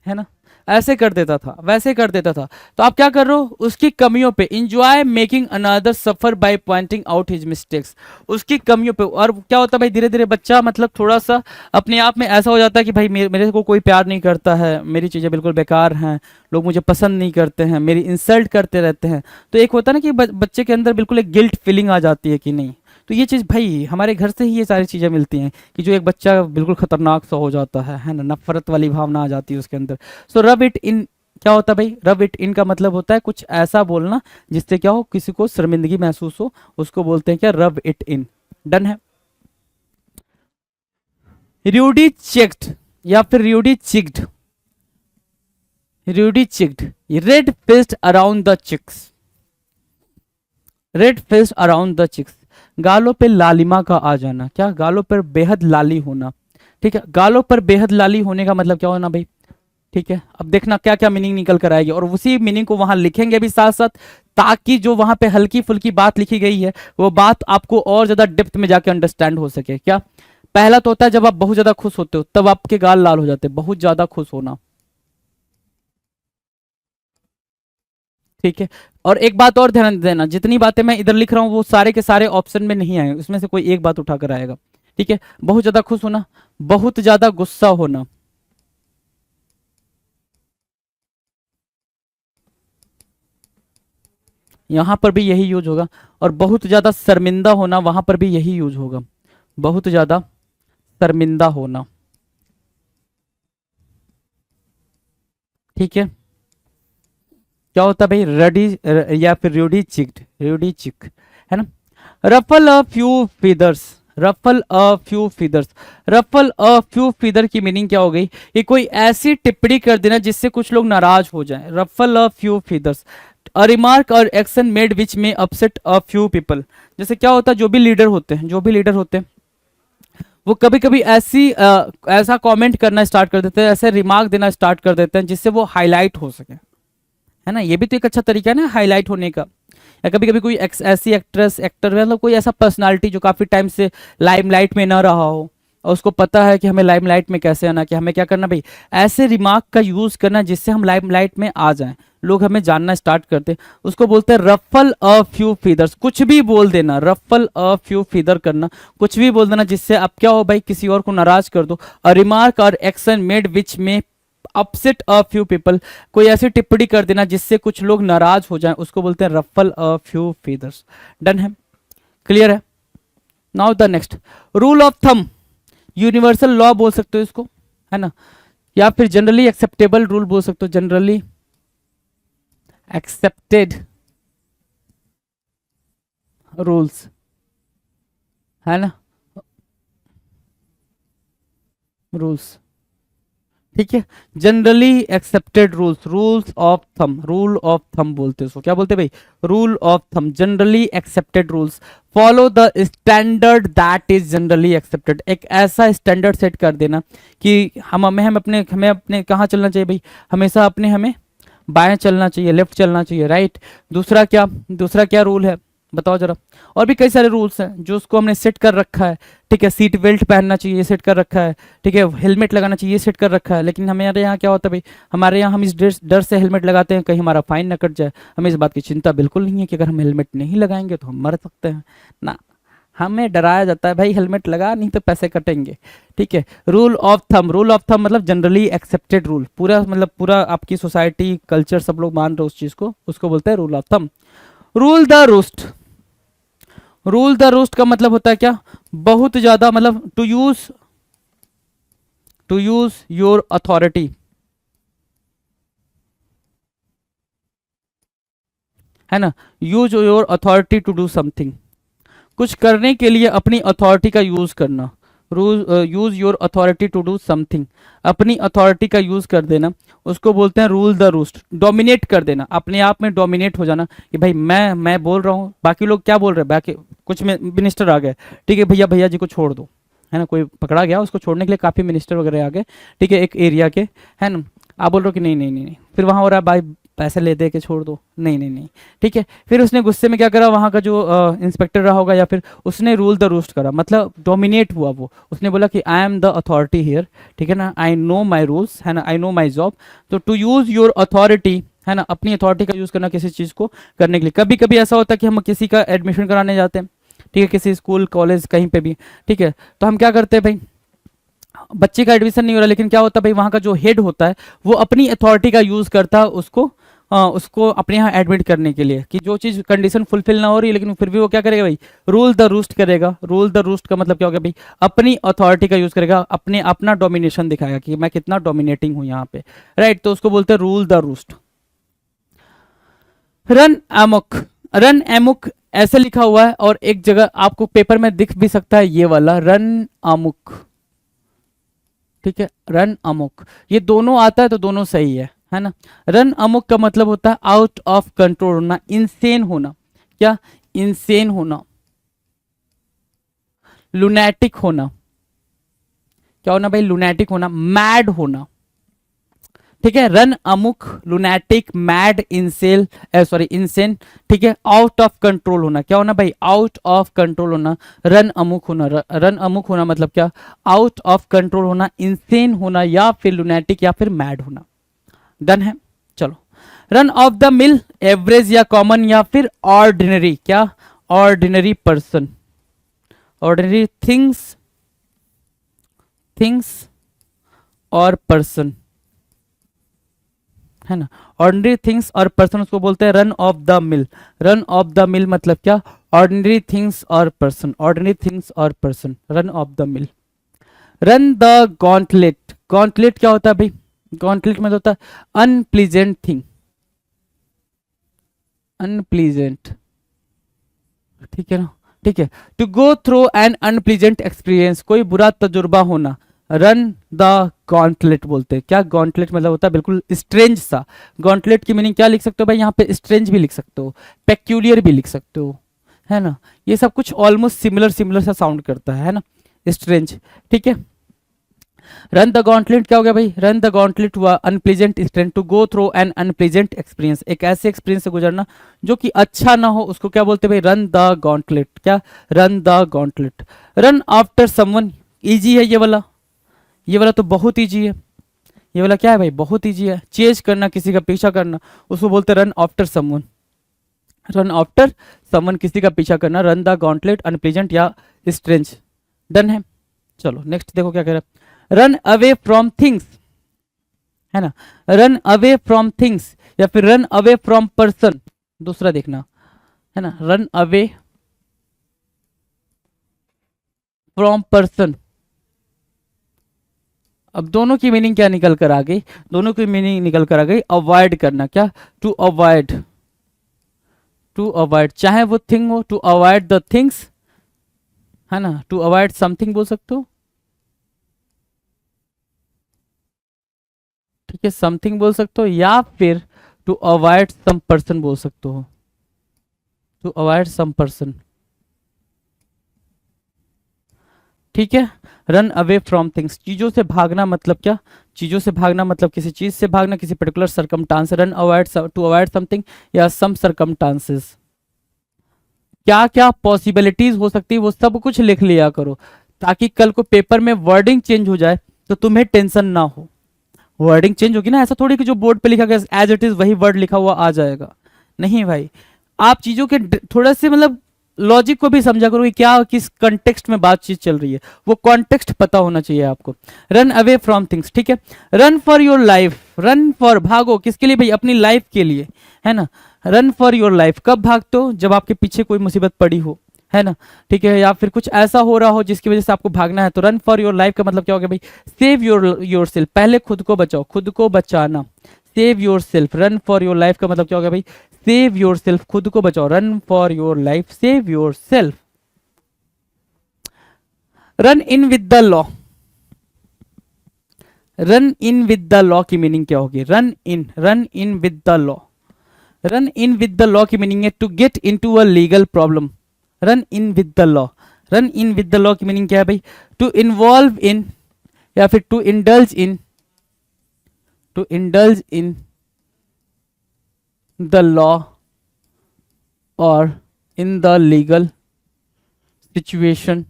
है ना, ऐसे कर देता था, वैसे कर देता था। तो आप क्या कर रहे हो, उसकी कमियों पे, enjoy making another suffer by pointing out his mistakes, उसकी कमियों पे। और क्या होता है भाई, धीरे धीरे बच्चा मतलब थोड़ा सा अपने आप में ऐसा हो जाता है कि भाई मेरे को कोई प्यार नहीं करता है, मेरी चीज़ें बिल्कुल बेकार हैं, लोग मुझे पसंद नहीं करते हैं, मेरी इंसल्ट करते रहते हैं। तो एक होता है ना कि बच्चे के अंदर बिल्कुल एक गिल्ट फीलिंग आ जाती है कि नहीं। तो ये चीज़ भाई हमारे घर से ही ये सारी चीज़ें मिलती हैं कि जो एक बच्चा बिल्कुल खतरनाक सा हो जाता है ना, नफरत वाली भावना आ जाती है उसके अंदर। सो रब इट इन क्या होता है भाई, रब इट इन का मतलब होता है कुछ ऐसा बोलना जिससे क्या हो, किसी को शर्मिंदगी महसूस हो, उसको बोलते हैं क्या, रब इट इन। डन है। रूडी चेक्ड या फिर ruddy cheeked, ruddy cheeked, red faced around the cheeks, red faced around the cheeks, गालों पे लालिमा का आ जाना। क्या, गालों पर बेहद लाली होना, ठीक है, गालों पर बेहद लाली होने का मतलब क्या होना भाई, ठीक है। अब देखना क्या क्या मीनिंग निकल कर आएगी और उसी मीनिंग को वहां लिखेंगे भी साथ साथ, ताकि जो वहां पे हल्की फुल्की बात लिखी गई है वो बात आपको और ज्यादा डेप्थ में जाके अंडरस्टैंड हो सके। क्या, पहला तो होता है जब आप बहुत ज्यादा खुश होते हो तब आपके गाल लाल हो जाते हैं, बहुत ज्यादा खुश होना, ठीक है। और एक बात और ध्यान देना, जितनी बातें मैं इधर लिख रहा हूँ वो सारे के सारे ऑप्शन में नहीं आए, उसमें से कोई एक बात उठाकर आएगा, ठीक है। बहुत ज्यादा खुश होना, बहुत ज्यादा गुस्सा होना, यहां पर भी यही यूज होगा। और बहुत ज्यादा शर्मिंदा होना, वहां पर भी यही यूज होगा, बहुत ज्यादा शर्मिंदा होना, ठीक है। क्या होता है भाई, रेडी या फिर रेडी चिक्ड, रेडी चिक, है ना। Ruffle a few feathers, ruffle a few feathers, ruffle a few feather की मीनिंग क्या हो गई, कि कोई ऐसी टिप्पणी कर देना जिससे कुछ लोग नाराज हो जाएं। Ruffle a few feathers, a remark और एक्शन मेड विच में अपसेट अ फ्यू पीपल। जैसे क्या होता है, जो भी लीडर होते हैं, जो भी लीडर होते हैं वो कभी कभी ऐसा कमेंट करना स्टार्ट कर देते हैं, ऐसे रिमार्क देना स्टार्ट कर देते हैं जिससे वो हाईलाइट हो सके, है ना। ये भी तो एक अच्छा तरीका है ना हाईलाइट होने का। या कभी कभी कोई ऐसी एक्ट्रेस, एक्टर, मतलब कोई ऐसा पर्सनालिटी जो काफी टाइम से लाइमलाइट में ना रहा हो और उसको पता है कि हमें लाइमलाइट में कैसे आना, कि हमें क्या करना भाई, ऐसे रिमार्क का यूज करना जिससे हम लाइमलाइट में आ जाएं, लोग हमें जानना स्टार्ट करते हैं, उसको बोलते हैं रफल अ फ्यू फीदर्स। कुछ भी बोल देना, रफल अ फ्यू फीदर करना, कुछ भी बोल देना जिससे आप क्या हो भाई, किसी और को नाराज कर दो। अ रिमार्क और एक्शन मेड विच में अपसेट अ फ्यू पीपल, कोई ऐसी टिप्पणी कर देना जिससे कुछ लोग नाराज हो जाएं, उसको बोलते हैं ruffle a few feathers. Done है, क्लियर है। Now the next, rule of thumb, universal law बोल सकते हो इसको, है ना, या फिर जनरली एक्सेप्टेबल रूल बोल सकते हो, जनरली एक्सेप्टेड रूल्स, है ना, रूल्स, ठीक है। Generally accepted rules, rules of thumb, rule of thumb बोलते हैं उसको, क्या बोलते हैं भाई, rule of thumb, generally accepted rules. Follow the standard that is generally accepted, एक ऐसा स्टैंडर्ड सेट कर देना कि हमें अपने कहाँ चलना चाहिए भाई, हमेशा अपने हमें बाएं चलना चाहिए, लेफ्ट चलना चाहिए, राइट। दूसरा क्या रूल है बताओ जरा। और भी कई सारे रूल्स हैं जो उसको हमने सेट कर रखा है, ठीक है। सीट बेल्ट पहनना चाहिए, ये सेट कर रखा है, ठीक है। हेलमेट लगाना चाहिए, ये सेट कर रखा है। लेकिन हमारे यहाँ क्या होता है भाई, हमारे यहाँ हम इस डर से हेलमेट लगाते हैं कहीं हमारा फाइन ना कट जाए, हमें इस बात की चिंता बिल्कुल नहीं है कि अगर हम हेलमेट नहीं लगाएंगे तो हम मर सकते हैं ना, हमें डराया जाता है भाई हेलमेट लगा नहीं तो पैसे कटेंगे, ठीक है। रूल ऑफ थंब मतलब जनरली एक्सेप्टेड रूल, पूरा मतलब पूरा आपकी सोसाइटी कल्चर सब लोग मान रहे हो उस चीज को, उसको बोलते हैं rule of thumb. Rule the roast, rule the roast का मतलब होता है क्या, बहुत ज्यादा मतलब टू यूज योर अथॉरिटी, है ना, use your authority to do something, कुछ करने के लिए अपनी अथॉरिटी का यूज करना। Use your authority to do something, अपनी अथॉरिटी का यूज कर देना, उसको बोलते हैं रूल द रोस्ट। डोमिनेट कर देना, अपने आप में डोमिनेट हो जाना कि भाई मैं बोल रहा हूँ, बाकी लोग क्या बोल रहे हैं, बाकी कुछ मिनिस्टर आ गए, ठीक है भैया भैया जी को छोड़ दो, है ना, कोई पकड़ा गया उसको छोड़ने के लिए काफी मिनिस्टर वगैरह आ गए, ठीक है, एक एरिया के, है ना, आप बोल रहे हो कि नहीं नहीं नहीं नहीं, फिर वहां हो रहा है भाई पैसे ले दे के छोड़ दो, नहीं नहीं नहीं, ठीक है। फिर उसने गुस्से में क्या करा, वहां का जो इंस्पेक्टर रहा होगा या फिर उसने रूल द रोस्ट करा, मतलब डोमिनेट हुआ वो, उसने बोला कि I am the authority here, ठीक है ना, आई नो माई रूल्स, है ना, आई नो माई जॉब। तो टू यूज योर अथॉरिटी, है ना, अपनी अथॉरिटी का यूज करना किसी चीज को करने के लिए। कभी कभी ऐसा होता है कि हम किसी का एडमिशन कराने जाते हैं, ठीक है, किसी स्कूल कॉलेज कहीं पे भी, ठीक है, तो हम क्या करते हैं भाई, बच्चे का एडमिशन नहीं हो रहा, लेकिन क्या होता है भाई, वहाँ का जो हेड होता है वो अपनी अथॉरिटी का यूज करता है उसको अपने यहाँ एडमिट करने के लिए, कि जो चीज कंडीशन फुलफिल ना हो रही है लेकिन फिर भी वो क्या करेगा भाई, रूल द रूस्ट करेगा। रूल द रूस्ट का मतलब क्या हो गया भाई, अपनी अथॉरिटी का यूज करेगा, अपना डोमिनेशन दिखाएगा कि मैं कितना डोमिनेटिंग हूँ यहाँ पे, राइट, तो उसको बोलते हैं rule the roost. Run amok, run amok ऐसे लिखा हुआ है और एक जगह आपको पेपर में दिख भी सकता है ये वाला रन अमुक, ठीक है, रन अमुक, ये दोनों आता है तो दोनों सही है ना। रन अमुक का मतलब होता है आउट ऑफ कंट्रोल होना, इंसेन होना, क्या, इंसेन होना, लुनैटिक होना, क्या होना भाई, लुनैटिक होना, मैड होना, ठीक है, रन अमुक, लुनैटिक, मैड, इंसेल, सॉरी इंसेन, ठीक है, आउट ऑफ कंट्रोल होना, क्या होना भाई, आउट ऑफ कंट्रोल होना, रन अमुक होना। रन अमुक होना मतलब क्या, आउट ऑफ कंट्रोल होना, इंसेन होना या फिर लुनैटिक या फिर मैड होना। डन है, चलो। Run off the mill, average या कॉमन या फिर ऑर्डिनरी, क्या, ordinary person, ordinary things, things और पर्सन, है ना, ऑर्डिनरी थिंग्स और पर्सन, उसको बोलते हैं run off the mill. Run off the mill मतलब क्या, ऑर्डिनरी थिंग्स और पर्सन, ऑर्डिनरी थिंग्स और person, run off the mill. Run the gauntlet, gauntlet क्या होता है भाई, गॉन्टलेट में होता है अनप्लीजेंट थिंग, अनप्लीजेंट, ठीक है ना, ठीक है। To go through an unpleasant experience, कोई बुरा तजुर्बा होना, रन द गॉन्टलेट बोलते हैं। क्या, गॉन्टलेट मतलब होता है बिल्कुल स्ट्रेंज सा। गॉन्टलेट की मीनिंग क्या लिख सकते हो भाई, यहाँ पे स्ट्रेंज भी लिख सकते हो, पेक्यूलियर भी लिख सकते हो, है ना, ये सब कुछ ऑलमोस्ट सिमिलर सिमिलर सा साउंड करता है ना, स्ट्रेंज, ठीक है। रन द गॉन्टलेट क्या हो गया भाई, रन द गॉन्टलेट हुआ unpleasant strange, to go through an unpleasant experience, एक ऐसे एक्सपीरियंस से गुजरना जो कि अच्छा ना हो, उसको क्या बोलते हैं भाई, रन द गॉन्टलेट, क्या, run the gauntlet. Run after someone, easy है ये वाला तो बहुत इजी है, ये वाला क्या है भाई, बहुत इजी है, चेज करना, किसी का पीछा करना, उसको बोलते हैं run after someone, run after someone, किसी का पीछा करना, रन द गॉन्टलेट, अनप्लीजेंट या स्ट्रेंज। डन है, चलो नेक्स्ट देखो क्या कह रहा है, रन अवे फ्रॉम थिंग्स, है ना, रन अवे फ्रॉम थिंग्स या फिर रन अवे फ्रॉम पर्सन, दूसरा देखना, है ना, रन अवे फ्रॉम पर्सन। अब दोनों की मीनिंग क्या निकल कर आ गई, दोनों की मीनिंग निकल कर आ गई अवॉइड करना, क्या, टू अवॉइड, टू अवॉइड, चाहे वो थिंग हो, टू अवॉइड द थिंग्स, है ना, टू अवॉइड समथिंग बोल सकते हो, ठीक है, समथिंग बोल सकते हो या फिर टू अवॉइड सम पर्सन बोल सकते हो, टू अवॉइड सम पर्सन, ठीक है। रन अवे फ्रॉम थिंग्स, चीजों से भागना मतलब क्या, चीजों से भागना मतलब किसी चीज से भागना, किसी particular circumstance, run avoid, to avoid something या सम सरकमटांसेस। क्या क्या पॉसिबिलिटीज हो सकती है वो सब कुछ लिख लिया करो, ताकि कल को पेपर में वर्डिंग चेंज हो जाए तो तुम्हें टेंशन ना हो। वर्डिंग चेंज होगी ना, ऐसा थोड़ी कि जो बोर्ड पे लिखा गया एज इट इज वही वर्ड लिखा हुआ आ जाएगा, नहीं भाई, आप चीजों के थोड़ा से मतलब लॉजिक को भी समझा करो कि क्या किस कॉन्टेक्स्ट में बातचीत चल रही है, वो कॉन्टेक्स्ट पता होना चाहिए आपको। रन अवे फ्रॉम थिंग्स, ठीक है। Run for your life, run for, भागो किसके लिए भाई, अपनी लाइफ के लिए, है ना। रन फॉर योर लाइफ, कब भागते हो, जब आपके पीछे कोई मुसीबत पड़ी हो, है ना, ठीक है, या फिर कुछ ऐसा हो रहा हो जिसकी वजह से आपको भागना है। तो रन फॉर योर लाइफ का मतलब क्या हो गया भाई, सेव योर सेल्फ, पहले खुद को बचाओ, खुद को बचाना। Save yourself, run for your life का मतलब क्या हो गया भाई, सेव योर सेल्फ, खुद को बचाओ। Run for your life, save yourself. Run in with the law, run in with the law की मीनिंग क्या होगी, run in with the law. Run in with the law की meaning है to get into a legal problem. Run in with the law, run in with the law की meaning क्या है भाई, to involve in, या फिर to indulge in, to indulge in the law और in the legal situation,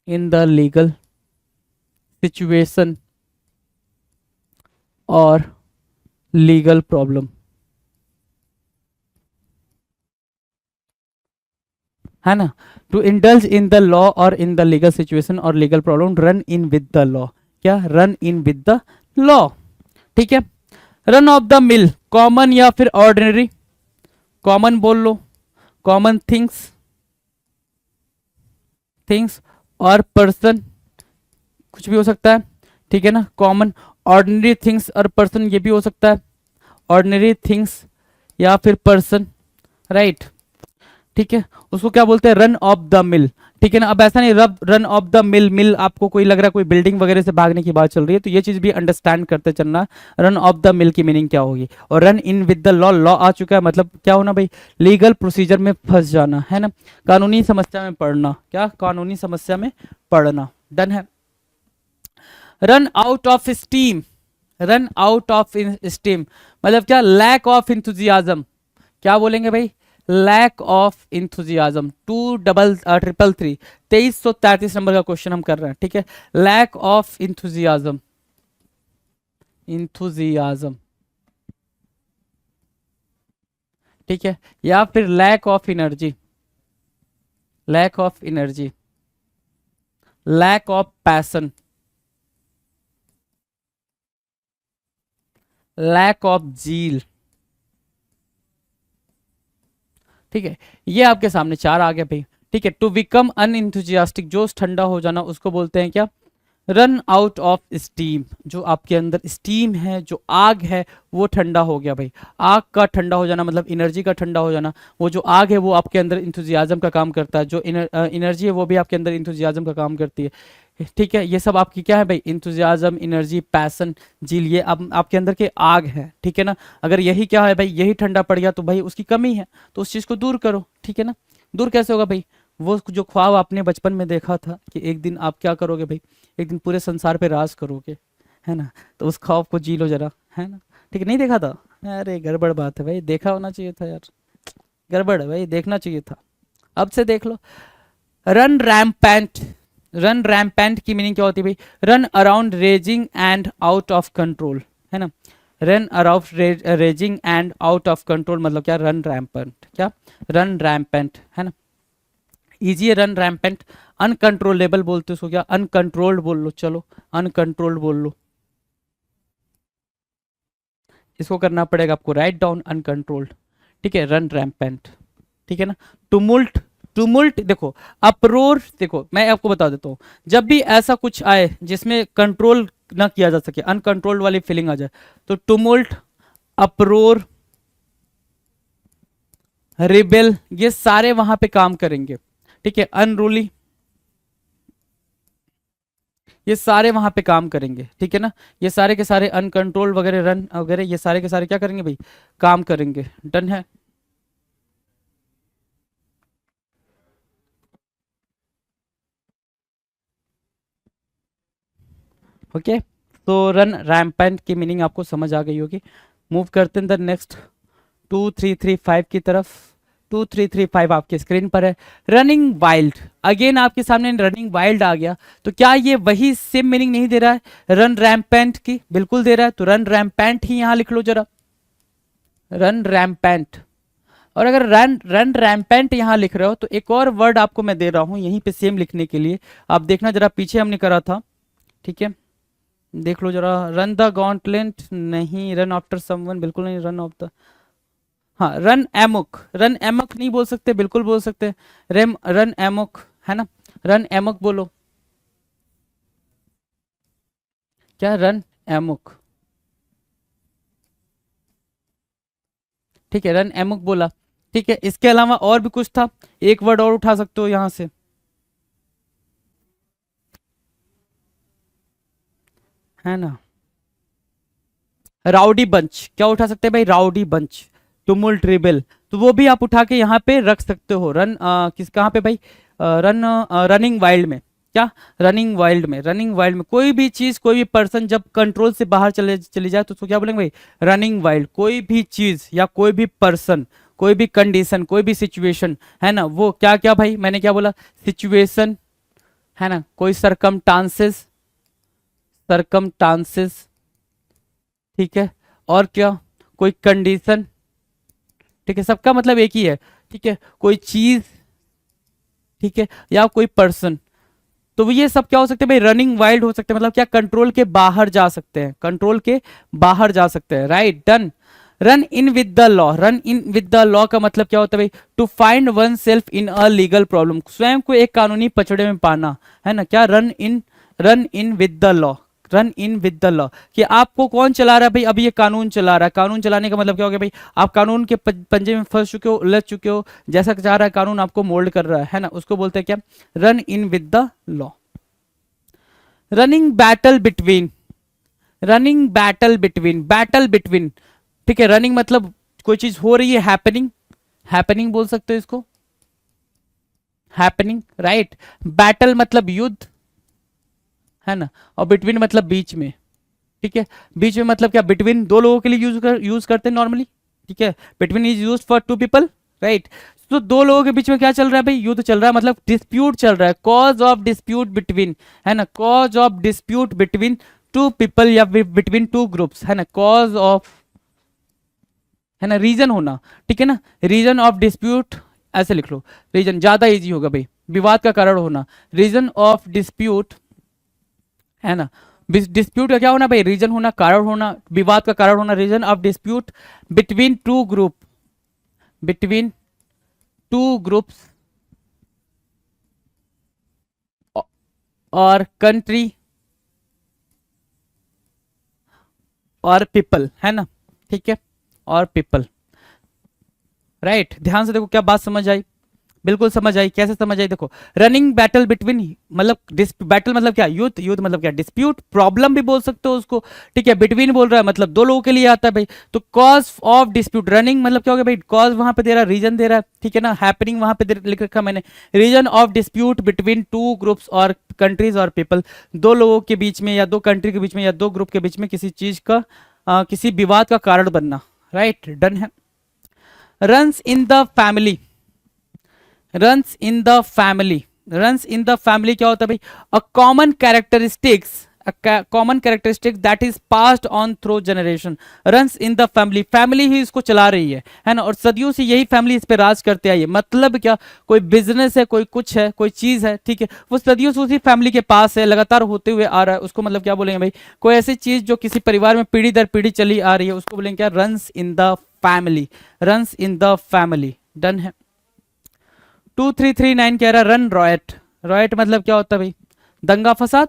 in the legal situation और legal problem, है ना। To indulge in the law और इन द लीगल सिचुएशन और legal problem, run in with the law, क्या, run in with the law, ठीक है। Run off the mill, common या फिर ऑर्डिनरी, कॉमन बोल लो, कॉमन थिंग्स, थिंग्स और पर्सन, कुछ भी हो सकता है, ठीक है ना। कॉमन, ऑर्डिनरी थिंग्स और पर्सन, ये भी हो सकता है, ऑर्डिनरी थिंग्स या फिर पर्सन, राइट, ठीक है। उसको क्या बोलते हैं, रन ऑफ द मिल, ठीक है ना। अब ऐसा नहीं रन ऑफ द मिल, मिल आपको कोई लग रहा है कोई बिल्डिंग वगैरह से भागने की बात चल रही है, तो ये चीज भी अंडरस्टैंड करते चलना, रन ऑफ द मिल की मीनिंग क्या होगी। और run in with the law, law आ चुका है, मतलब क्या होना भाई, लीगल प्रोसीजर में फंस जाना, है ना, कानूनी समस्या में पड़ना, क्या, कानूनी समस्या में पड़ना, डन है। Run out of steam, run out of steam मतलब क्या, लैक ऑफ इंथुजियाज्म, क्या बोलेंगे भाई, लैक ऑफ इंथुजियाज्म। 2333 2333 नंबर का क्वेश्चन हम कर रहे हैं, ठीक है। लैक ऑफ इंथुजियाज्म, इंथुजियाज्म, ठीक है, या फिर lack of energy, lack of energy, lack of passion, lack of zeal, ठीक है। ये आपके सामने चार आ गए भाई, ठीक है। टू बिकम अनइंथुजियास्टिक, जोश ठंडा हो जाना, उसको बोलते हैं क्या, रन आउट ऑफ स्टीम। जो आपके अंदर स्टीम है, जो आग है, वो ठंडा हो गया भाई। आग का ठंडा हो जाना मतलब एनर्जी का ठंडा हो जाना। वो जो आग है वो आपके अंदर इंथुजियाज्म का काम करता है, जो एनर्जी है वो भी आपके अंदर इंथुजियाज्म का काम करती है, ठीक है। ये सब आपकी क्या है भाई, इंथुजियाज्म, एनर्जी, पैशन, जील, ये अब आपके अंदर के आग है, ठीक है ना। अगर यही क्या है भाई, यही ठंडा पड़ गया तो भाई उसकी कमी है, तो उस चीज को दूर करो, ठीक है ना। दूर कैसे होगा भाई, वो जो ख्वाब आपने बचपन में देखा था कि एक दिन आप क्या करोगे भाई, एक दिन पूरे संसार पे राज करोगे, है ना, तो उस ख्वाब को जी लो जरा, है ना, ठीक है। नहीं देखा था, अरे गड़बड़ बात है भाई, देखा होना चाहिए था यार, गड़बड़ है भाई, देखना चाहिए था, अब से देख लो। रन रैम्पेंट, रन रैम्पेंट की मीनिंग क्या होती है भाई, run around raising and out of control, है ना। Run around raising and out of control मतलब क्या, रन रैम्पेंट, क्या, रन रैम्पेंट, है ना। इजी है रन रैम्पेंट। अनकंट्रोलेबल बोलते उसको क्या, अनकंट्रोल्ड बोल लो, चलो अनकंट्रोल्ड बोल लो, इसको करना पड़ेगा आपको, राइट डाउन अनकंट्रोल्ड, ठीक है, रन रैम्पेंट, ठीक है ना। टुमुल्ट, टुमुल्ट देखो, अप्रोर, देखो मैं आपको बता देता हूँ, जब भी ऐसा कुछ आए जिसमें कंट्रोल ना किया जा सके, अनकंट्रोल्ड वाली फीलिंग आ जाए, तो टुमुल्ट, अप्रोर, रिबेल, ये सारे वहां पे काम करेंगे, ठीक है। अनरूली, ये सारे वहां पे काम करेंगे, ठीक है ना। ये सारे के सारे अनकंट्रोल वगैरह, रन वगैरह, ये सारे के सारे क्या करेंगे भाई, काम करेंगे, डन है। ओके, तो रन रैम्पेंट की मीनिंग आपको समझ आ गई होगी। मूव करते हैं द नेक्स्ट 2335 की तरफ। 2335 आपके स्क्रीन पर है। रनिंग वाइल्ड, अगेन आपके सामने रनिंग वाइल्ड आ गया, तो क्या ये वही सेम मीनिंग नहीं दे रहा है रन रैम्पेंट की, बिल्कुल दे रहा है, तो रन रैम्पेंट ही यहां लिख लो जरा, रन रैम्पेंट। और अगर रन रन रैम्पेंट यहाँ लिख रहे हो तो एक और वर्ड आपको मैं दे रहा हूँ यहीं पे सेम लिखने के लिए। आप देखना जरा, पीछे हमने करा था, ठीक है, देख लो जरा। रन द गॉन्टलेट नहीं, रन आफ्टर समवन बिल्कुल नहीं, रन ऑफ द, हाँ रन एमुक, रन एमुक नहीं बोल सकते, बिल्कुल बोल सकते, रेम रन एमुक, है ना, रन एमुक बोलो, क्या रन एमुक, ठीक है, रन एमुक बोला, ठीक है। इसके अलावा और भी कुछ था, एक वर्ड और उठा सकते हो यहां से, है ना, राउडी बंच, क्या उठा सकते हैं भाई, राउडी बंच, टुमुल्ट रिबेल, तो वो भी आप उठा के यहाँ पे रख सकते हो। रन किस कहाँ पे भाई, रनिंग वाइल्ड में, क्या रनिंग वाइल्ड में, रनिंग वाइल्ड में कोई भी चीज कोई भी पर्सन जब कंट्रोल से बाहर चली जाए तो उसको क्या बोलेंगे भाई, रनिंग वाइल्ड। कोई भी चीज या कोई भी पर्सन, कोई भी कंडीशन, कोई भी सिचुएशन, है ना, वो क्या क्या भाई, मैंने क्या बोला, सिचुएशन, है ना, कोई सरकमटांसेस, सरकमटांसेस, ठीक है, और क्या, कोई कंडीशन, ठीक है, सबका मतलब एक ही है, ठीक है, कोई चीज, ठीक है, या कोई पर्सन, तो वो ये सब क्या हो सकते हैं भाई, रनिंग वाइल्ड हो सकते हैं, मतलब क्या, कंट्रोल के बाहर जा सकते हैं, कंट्रोल के बाहर जा सकते हैं, right, done. Run in with the law, run in with the law का मतलब क्या होता है भाई, to find oneself in a legal problem, स्वयं को एक कानूनी पचड़े में पाना, है ना, क्या, run in with the law, run in with the law, कि आपको कौन चला रहा है भाई, अभी ये कानून चला रहा है, कानून चलाने का मतलब क्या हो गया भाई, आप कानून के पंजे में फंस चुके हो, उलझ चुके हो, जैसा चाह रहा है कानून आपको मोल्ड कर रहा है ना, उसको बोलते हैं क्या, run in with the law. Running battle between, running battle between, battle between, ठीक है, रनिंग मतलब कोई चीज हो रही है, हैपनिंग, हैपनिंग बोल सकते हो इसको, हैपनिंग, राइट। बैटल मतलब युद्ध, है ना, और बिटवीन मतलब बीच में, ठीक है, बीच में मतलब क्या, बिटवीन दो लोगों के लिए यूज करते हैं नॉर्मली, ठीक है, between is use for two people, right. तो दो लोगों के बीच में क्या चल रहा है भाई, युद्ध चल रहा है, मतलब डिस्प्यूट चल रहा है, कॉज ऑफ डिस्प्यूट बिटवीन, है ना, cause of dispute between to people या बिटवीन टू ग्रुप्स, है ना, कॉज ऑफ, है ना, रीजन होना, ठीक है ना, रीजन ऑफ डिस्प्यूट, ऐसे लिख लो, रीजन ज्यादा इजी होगा भाई, विवाद का कारण होना, रीजन ऑफ डिस्प्यूट, है ना, डिस्प्यूट का क्या होना भाई, रीजन होना, कारण होना, विवाद का कारण होना, reason of dispute between two group, between two groups और कंट्री और पीपल, है ना, ठीक है, और पीपल, राइट। ध्यान से देखो, क्या बात समझ आई, बिल्कुल समझ आई, कैसे समझ आई, देखो, रनिंग बैटल बिटवीन, मतलब बैटल मतलब क्या, युद्ध, युद्ध मतलब क्या, डिस्प्यूट, प्रॉब्लम भी बोल सकते हो उसको, ठीक है, बिटवीन बोल रहा है मतलब दो लोगों के लिए आता है भाई, तो कॉज ऑफ डिस्प्यूट, रनिंग मतलब क्या हो गया भाई, कॉज वहां पे दे रहा है, रीजन दे रहा है, ठीक है ना, हैपनिंग वहां पे लिख रखा मैंने, reason of dispute between two groups और कंट्रीज और पीपल, दो लोगों के बीच में या दो कंट्री के बीच में या दो ग्रुप के बीच में किसी चीज का किसी विवाद का कारण बनना, राइट, डन है। Runs in the family, runs in the family, runs in the family क्या होता है भाई, a common characteristics, common characteristic that is passed on through generation, runs in the family, family ही इसको चला रही है ना, और सदियों से यही फैमिली इस पे राज करते आई है, मतलब क्या, कोई बिजनेस है, कोई कुछ है, कोई चीज है, ठीक है, वो सदियों से उसी फैमिली के पास है, लगातार होते हुए आ रहा है, उसको मतलब क्या बोलेंगे भाई, कोई ऐसी चीज जो किसी परिवार में पीढ़ी दर पीढ़ी चली आ रही है, उसको बोलेंगे क्या, runs in the family, runs in the family, done है। 2339 कह रहा है रन रॉयट, रॉयट मतलब क्या होता है भाई, दंगा फसाद,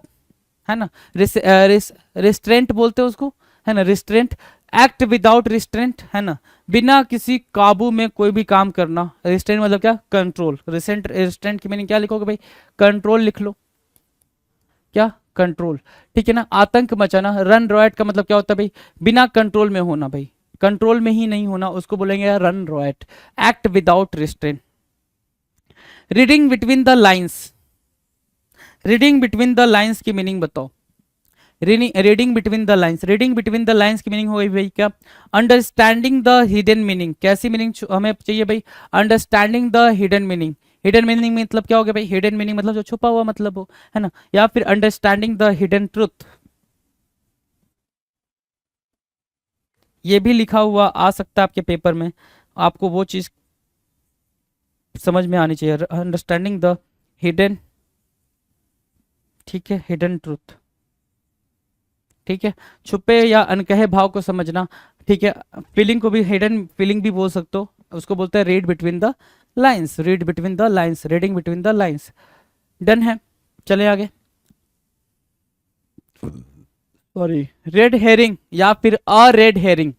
है ना, रिस्ट्रेंट बोलते हैं उसको, है ना, रिस्ट्रेंट, एक्ट विदाउट रिस्ट्रेंट, है ना, बिना किसी काबू में कोई भी काम करना, रिस्ट्रेंट मतलब क्या, कंट्रोल, रिस्ट्रेंट की मीनिंग क्या लिखोगे भाई, कंट्रोल लिख लो, क्या, कंट्रोल, ठीक है ना, आतंक मचाना, रन रॉयट का मतलब क्या होता है भाई, बिना कंट्रोल में होना भाई, कंट्रोल में ही नहीं होना, उसको बोलेंगे run riot, act without restraint. Reading between the lines, reading between the lines की मीनिंग बताओ, reading between the lines, reading between the lines की मीनिंग हो गई भाई क्या, अंडरस्टैंडिंग द हिडन मीनिंग, कैसी मीनिंग हमें चाहिए भाई, understanding the hidden meaning, hidden meaning मतलब क्या हो गया भाई, हिडन मीनिंग मतलब जो छुपा हुआ मतलब हो, है ना, या फिर अंडरस्टैंडिंग द हिडन ट्रुथ, ये भी लिखा हुआ आ सकता है आपके पेपर में, आपको वो चीज समझ में आनी चाहिए। अंडरस्टैंडिंग द हिडन, ठीक है, हिडन ट्रूथ, ठीक है, छुपे या अनकहे भाव को समझना, ठीक है। फीलिंग को भी हिडन फीलिंग भी बोल सकते हो, उसको बोलते हैं read between the lines, read between the lines, reading between the lines. Done है, चले आगे। सॉरी, रेड हेरिंग या फिर अ रेड हेरिंग,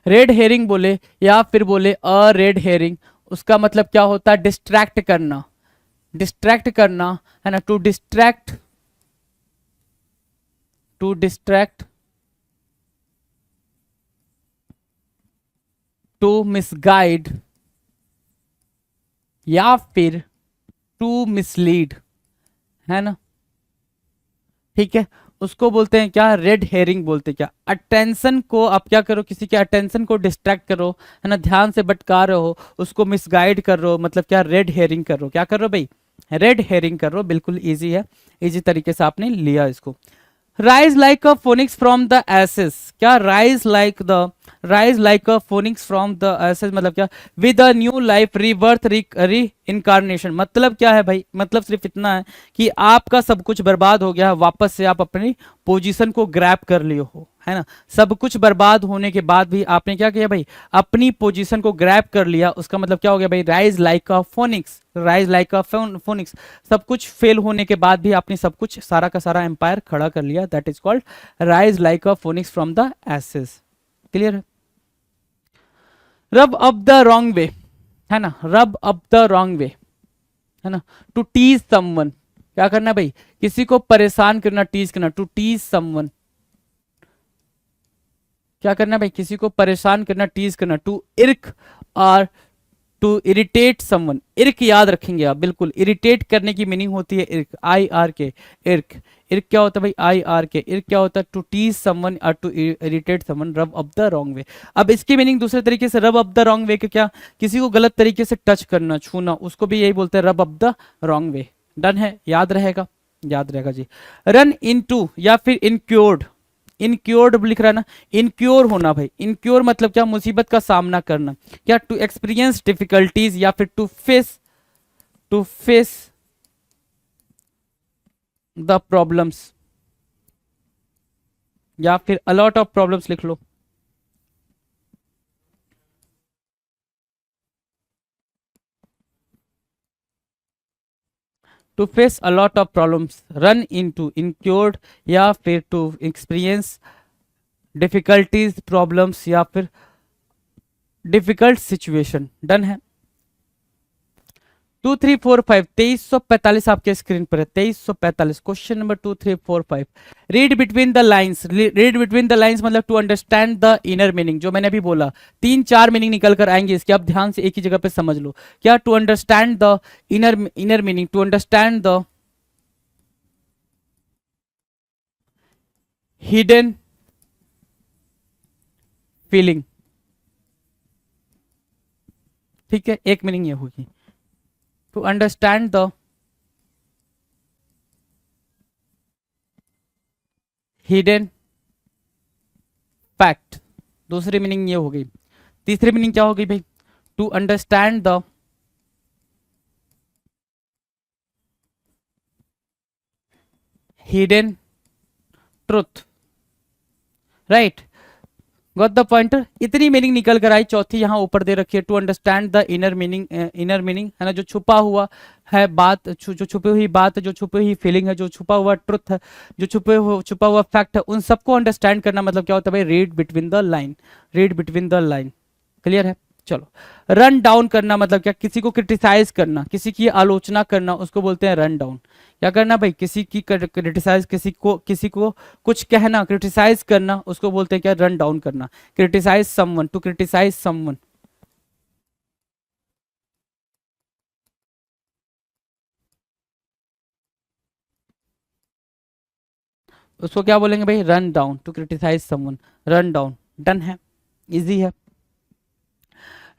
रेड हेरिंग बोले या फिर बोले अ रेड हेरिंग, उसका मतलब क्या होता है? डिस्ट्रैक्ट करना, डिस्ट्रैक्ट करना है ना, to distract, to distract, to misguide या फिर टू मिसलीड, है ना, ठीक है, उसको बोलते हैं क्या? रेड हेरिंग बोलते हैं। क्या अटेंशन को आप क्या करो, किसी के अटेंशन को डिस्ट्रैक्ट करो, है ना, ध्यान से भटका रहे हो, उसको मिसगाइड कर रहे हो, मतलब क्या? रेड हेरिंग कर रहे हो। क्या कर रहे हो भाई? रेड हेरिंग कर रहे हो। बिल्कुल इजी है, इजी तरीके से आपने लिया इसको। Rise like a phoenix from the ashes, क्या? Rise like a phoenix from the ashes मतलब क्या? With a new life, rebirth, reincarnation. मतलब क्या है भाई? मतलब सिर्फ इतना है कि आपका सब कुछ बर्बाद हो गया है, वापस से आप अपनी पोजीशन को ग्रैब कर लिए हो, है ना। सब कुछ बर्बाद होने के बाद भी आपने क्या किया भाई? अपनी पोजीशन को ग्रैब कर लिया। उसका मतलब क्या हो गया भाई? Rise like a phoenix, rise like a phoenix. सब कुछ फेल होने के बाद भी आपने सब कुछ, सारा का सारा एम्पायर खड़ा कर लिया। That is called rise like a phoenix from the ashes. Clear है? Rub up the wrong way, है ना, रब अप द रॉन्ग वे, है ना, टू टीज समवन। क्या करना भाई? किसी को परेशान करना, टीज करना, टू टीज समवन। क्या करना भाई? किसी को परेशान करना, टीज करना, टू इर्क और टू इरिटेट समवन। इर्क याद रखेंगे आप, बिल्कुल। इरिटेट करने की मीनिंग होती है इर्क, आई आर के, इर्क। इर्क क्या होता है भाई? आई आर के। इर्क क्या होता है? टू टीज समवन और टू इरिटेट समवन, रब अप द रॉन्ग वे। अब इसकी मीनिंग दूसरे तरीके से, रब अप द रॉन्ग वे के क्या? किसी को गलत तरीके से टच करना, छूना, उसको भी यही बोलते हैं रब up the wrong way. Done है, याद रहेगा, याद रहेगा जी। रन इनटू या फिर इनक्योर्ड, इनक्योर्ड लिख रहा है ना, इनक्योर होना भाई। इनक्योर मतलब क्या? मुसीबत का सामना करना। क्या? टू एक्सपीरियंस डिफिकल्टीज या फिर टू फेस द प्रॉब्लम्स या फिर अलॉट ऑफ प्रॉब्लम्स लिख लो। To face a lot of problems, run into, incurred या फिर टू एक्सपीरियंस डिफिकल्टीज, प्रॉब्लम्स या फिर डिफिकल्ट सिचुएशन। डन है। 2345 2345 आपके स्क्रीन पर है। 2345 question number 2345। Read between the lines, read between the lines मतलब to understand the inner meaning. जो मैंने अभी बोला, 3-4 मीनिंग निकल कर आएंगे इसके, आप ध्यान से एक ही जगह पे समझ लो। क्या? To understand the inner meaning, to understand the hidden feeling, ठीक है, एक मीनिंग ये होगी। To understand the hidden fact, दूसरी मीनिंग ये हो गई। तीसरी मीनिंग क्या हो गई भाई? To understand the hidden truth, right, got the pointer. इतनी मीनिंग निकल कर आई। चौथी यहां ऊपर दे रखी है, to understand the inner meaning, inner meaning है ना, जो छुपा हुआ है बात, जो छुपी हुई बात है, जो छुपी हुई फीलिंग है, जो छुपा हुआ ट्रुथ है, जो छुपा हुआ फैक्ट है, उन सबको अंडरस्टैंड करना मतलब क्या होता है भाई? Read between the line, read between the line. Clear है? चलो। रन डाउन करना मतलब क्या? किसी को क्रिटिसाइज करना, किसी की आलोचना करना, उसको बोलते हैं रन डाउन। क्या करना भाई? किसी की क्रिटिसाइज, किसी को कुछ कहना, क्रिटिसाइज करना, उसको बोलते हैं क्या? रन डाउन करना। Criticise someone, to criticise someone. उसको क्या बोलेंगे भाई? Run down, to criticise someone, run down. Done है, इजी है।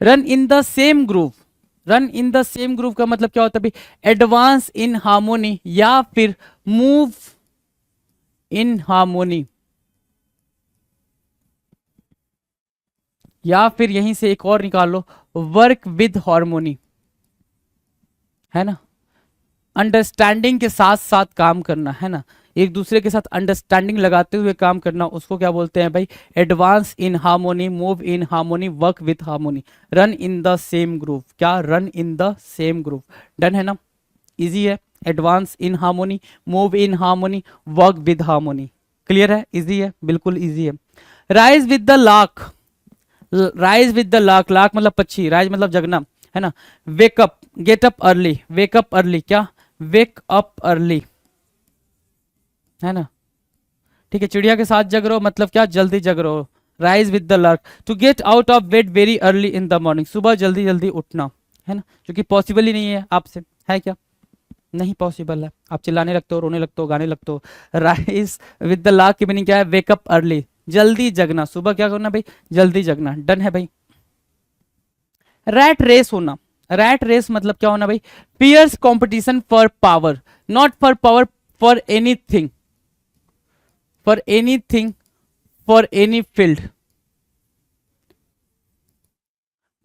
Run in the same groove, run in the same groove का मतलब क्या होता है भाई? एडवांस इन हार्मोनी या फिर मूव इन हार्मोनी, या फिर यहीं से एक और निकाल लो, वर्क विद हार्मोनी। है ना, अंडरस्टैंडिंग के साथ साथ काम करना, है ना, एक दूसरे के साथ अंडरस्टैंडिंग लगाते हुए काम करना, उसको क्या बोलते हैं भाई, advance in harmony, move in harmony, work with harmony, run in the same group, क्या, run in the same group. Done है ना, इजी है, advance in harmony, move in harmony, work with harmony. Clear है, easy है, बिल्कुल easy है। Rise with the lark, rise with the lark, lark मतलब पक्षी, राइज मतलब जगना, है ना, wake up, get up early, wake up early, क्या, वेक अप अर्ली, है ना, ठीक है, चिड़िया के साथ जग रहो मतलब क्या, जल्दी जग रहो। Rise with the lark, to get out of bed very early in the morning, सुबह जल्दी जल्दी उठना, है ना, जो कि पॉसिबल ही नहीं है आपसे, है क्या, नहीं पॉसिबल है, आप चिल्लाने लगते हो, रोने लगते हो, गाने लगते हो। राइज विद द लार्क की मीनिंग क्या है, वेकअप अर्ली, जल्दी जगना, सुबह क्या करना भाई, जल्दी जगना। डन है भाई। रैट रेस होना, रैट रेस मतलब क्या होना भाई, fierce competition for power, not for power, for anything, for anything, for any field,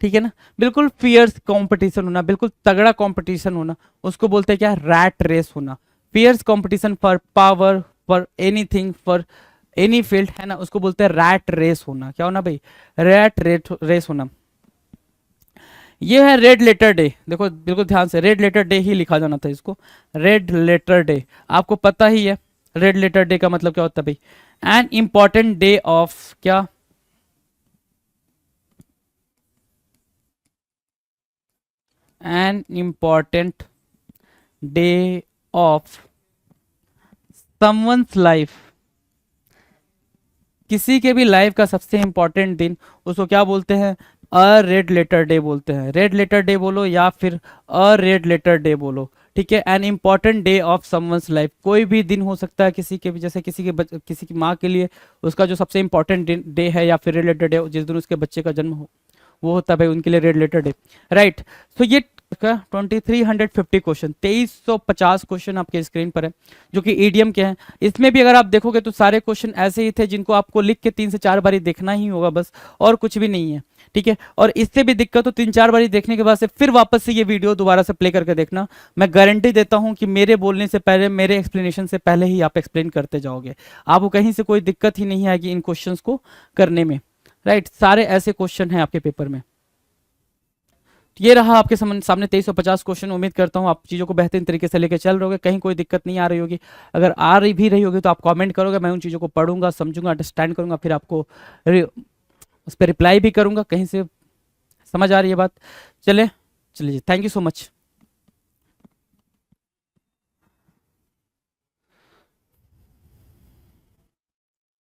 ठीक है ना, बिल्कुल फियर्स कंपटीशन होना, बिल्कुल तगड़ा कंपटीशन होना, उसको बोलते हैं क्या, रैट रेस होना। Fierce competition for power, for anything, for any field, है ना, उसको बोलते हैं रैट रेस होना। क्या होना भाई, रैट रेस होना। ये है रेड लेटर डे, देखो बिल्कुल ध्यान से, रेड लेटर डे ही लिखा जाना था इसको, रेड लेटर डे, आपको पता ही है रेड लेटर डे का मतलब क्या होता है भाई, एन इंपॉर्टेंट डे ऑफ, क्या, an important day of someone's life, किसी के भी लाइफ का सबसे इंपॉर्टेंट दिन, उसको क्या बोलते हैं, अ रेड लेटर डे बोलते हैं। रेड लेटर डे बोलो या फिर अ रेड लेटर डे बोलो, ठीक है। An important day of someone's life, कोई भी दिन हो सकता है किसी के भी, जैसे किसी की माँ के लिए उसका जो सबसे इंपॉर्टेंट डे है, या फिर रेड लेटर डे जिस दिन उसके बच्चे का जन्म हो, वो होता है भाई उनके लिए रेड लेटर डे, राइट। सो ये 2350 क्वेश्चन, 2350 क्वेश्चन आपके स्क्रीन पर है जो कि ईडीएम के हैं। इसमें भी अगर आप देखोगे तो सारे क्वेश्चन ऐसे ही थे जिनको आपको लिख के 3 से 4 बारी देखना ही होगा बस, और कुछ भी नहीं है, ठीक है। और इससे भी दिक्कत हो 3-4 बारी देखने के बाद से फिर वापस से ये वीडियो दोबारा से प्ले करके देखना, मैं गारंटी देता हूं कि मेरे बोलने से पहले, मेरे एक्सप्लेनेशन से पहले ही आप एक्सप्लेन करते जाओगे, आपको कहीं से कोई दिक्कत ही नहीं आएगी इन क्वेश्चंस को करने में, राइट। सारे ऐसे क्वेश्चन हैं आपके पेपर में। ये रहा आपके सामने 2350 क्वेश्चन। उम्मीद करता हूँ आप चीज़ों को बेहतरीन तरीके से लेकर चल रहोगे, कहीं कोई दिक्कत नहीं आ रही होगी। अगर आ रही भी रही होगी तो आप कमेंट करोगे, मैं उन चीज़ों को पढ़ूंगा, समझूंगा, अंडरस्टैंड करूंगा, फिर आपको उस पर रिप्लाई भी करूंगा। कहीं से समझ आ रही है बात? चलिए, थैंक यू सो मच।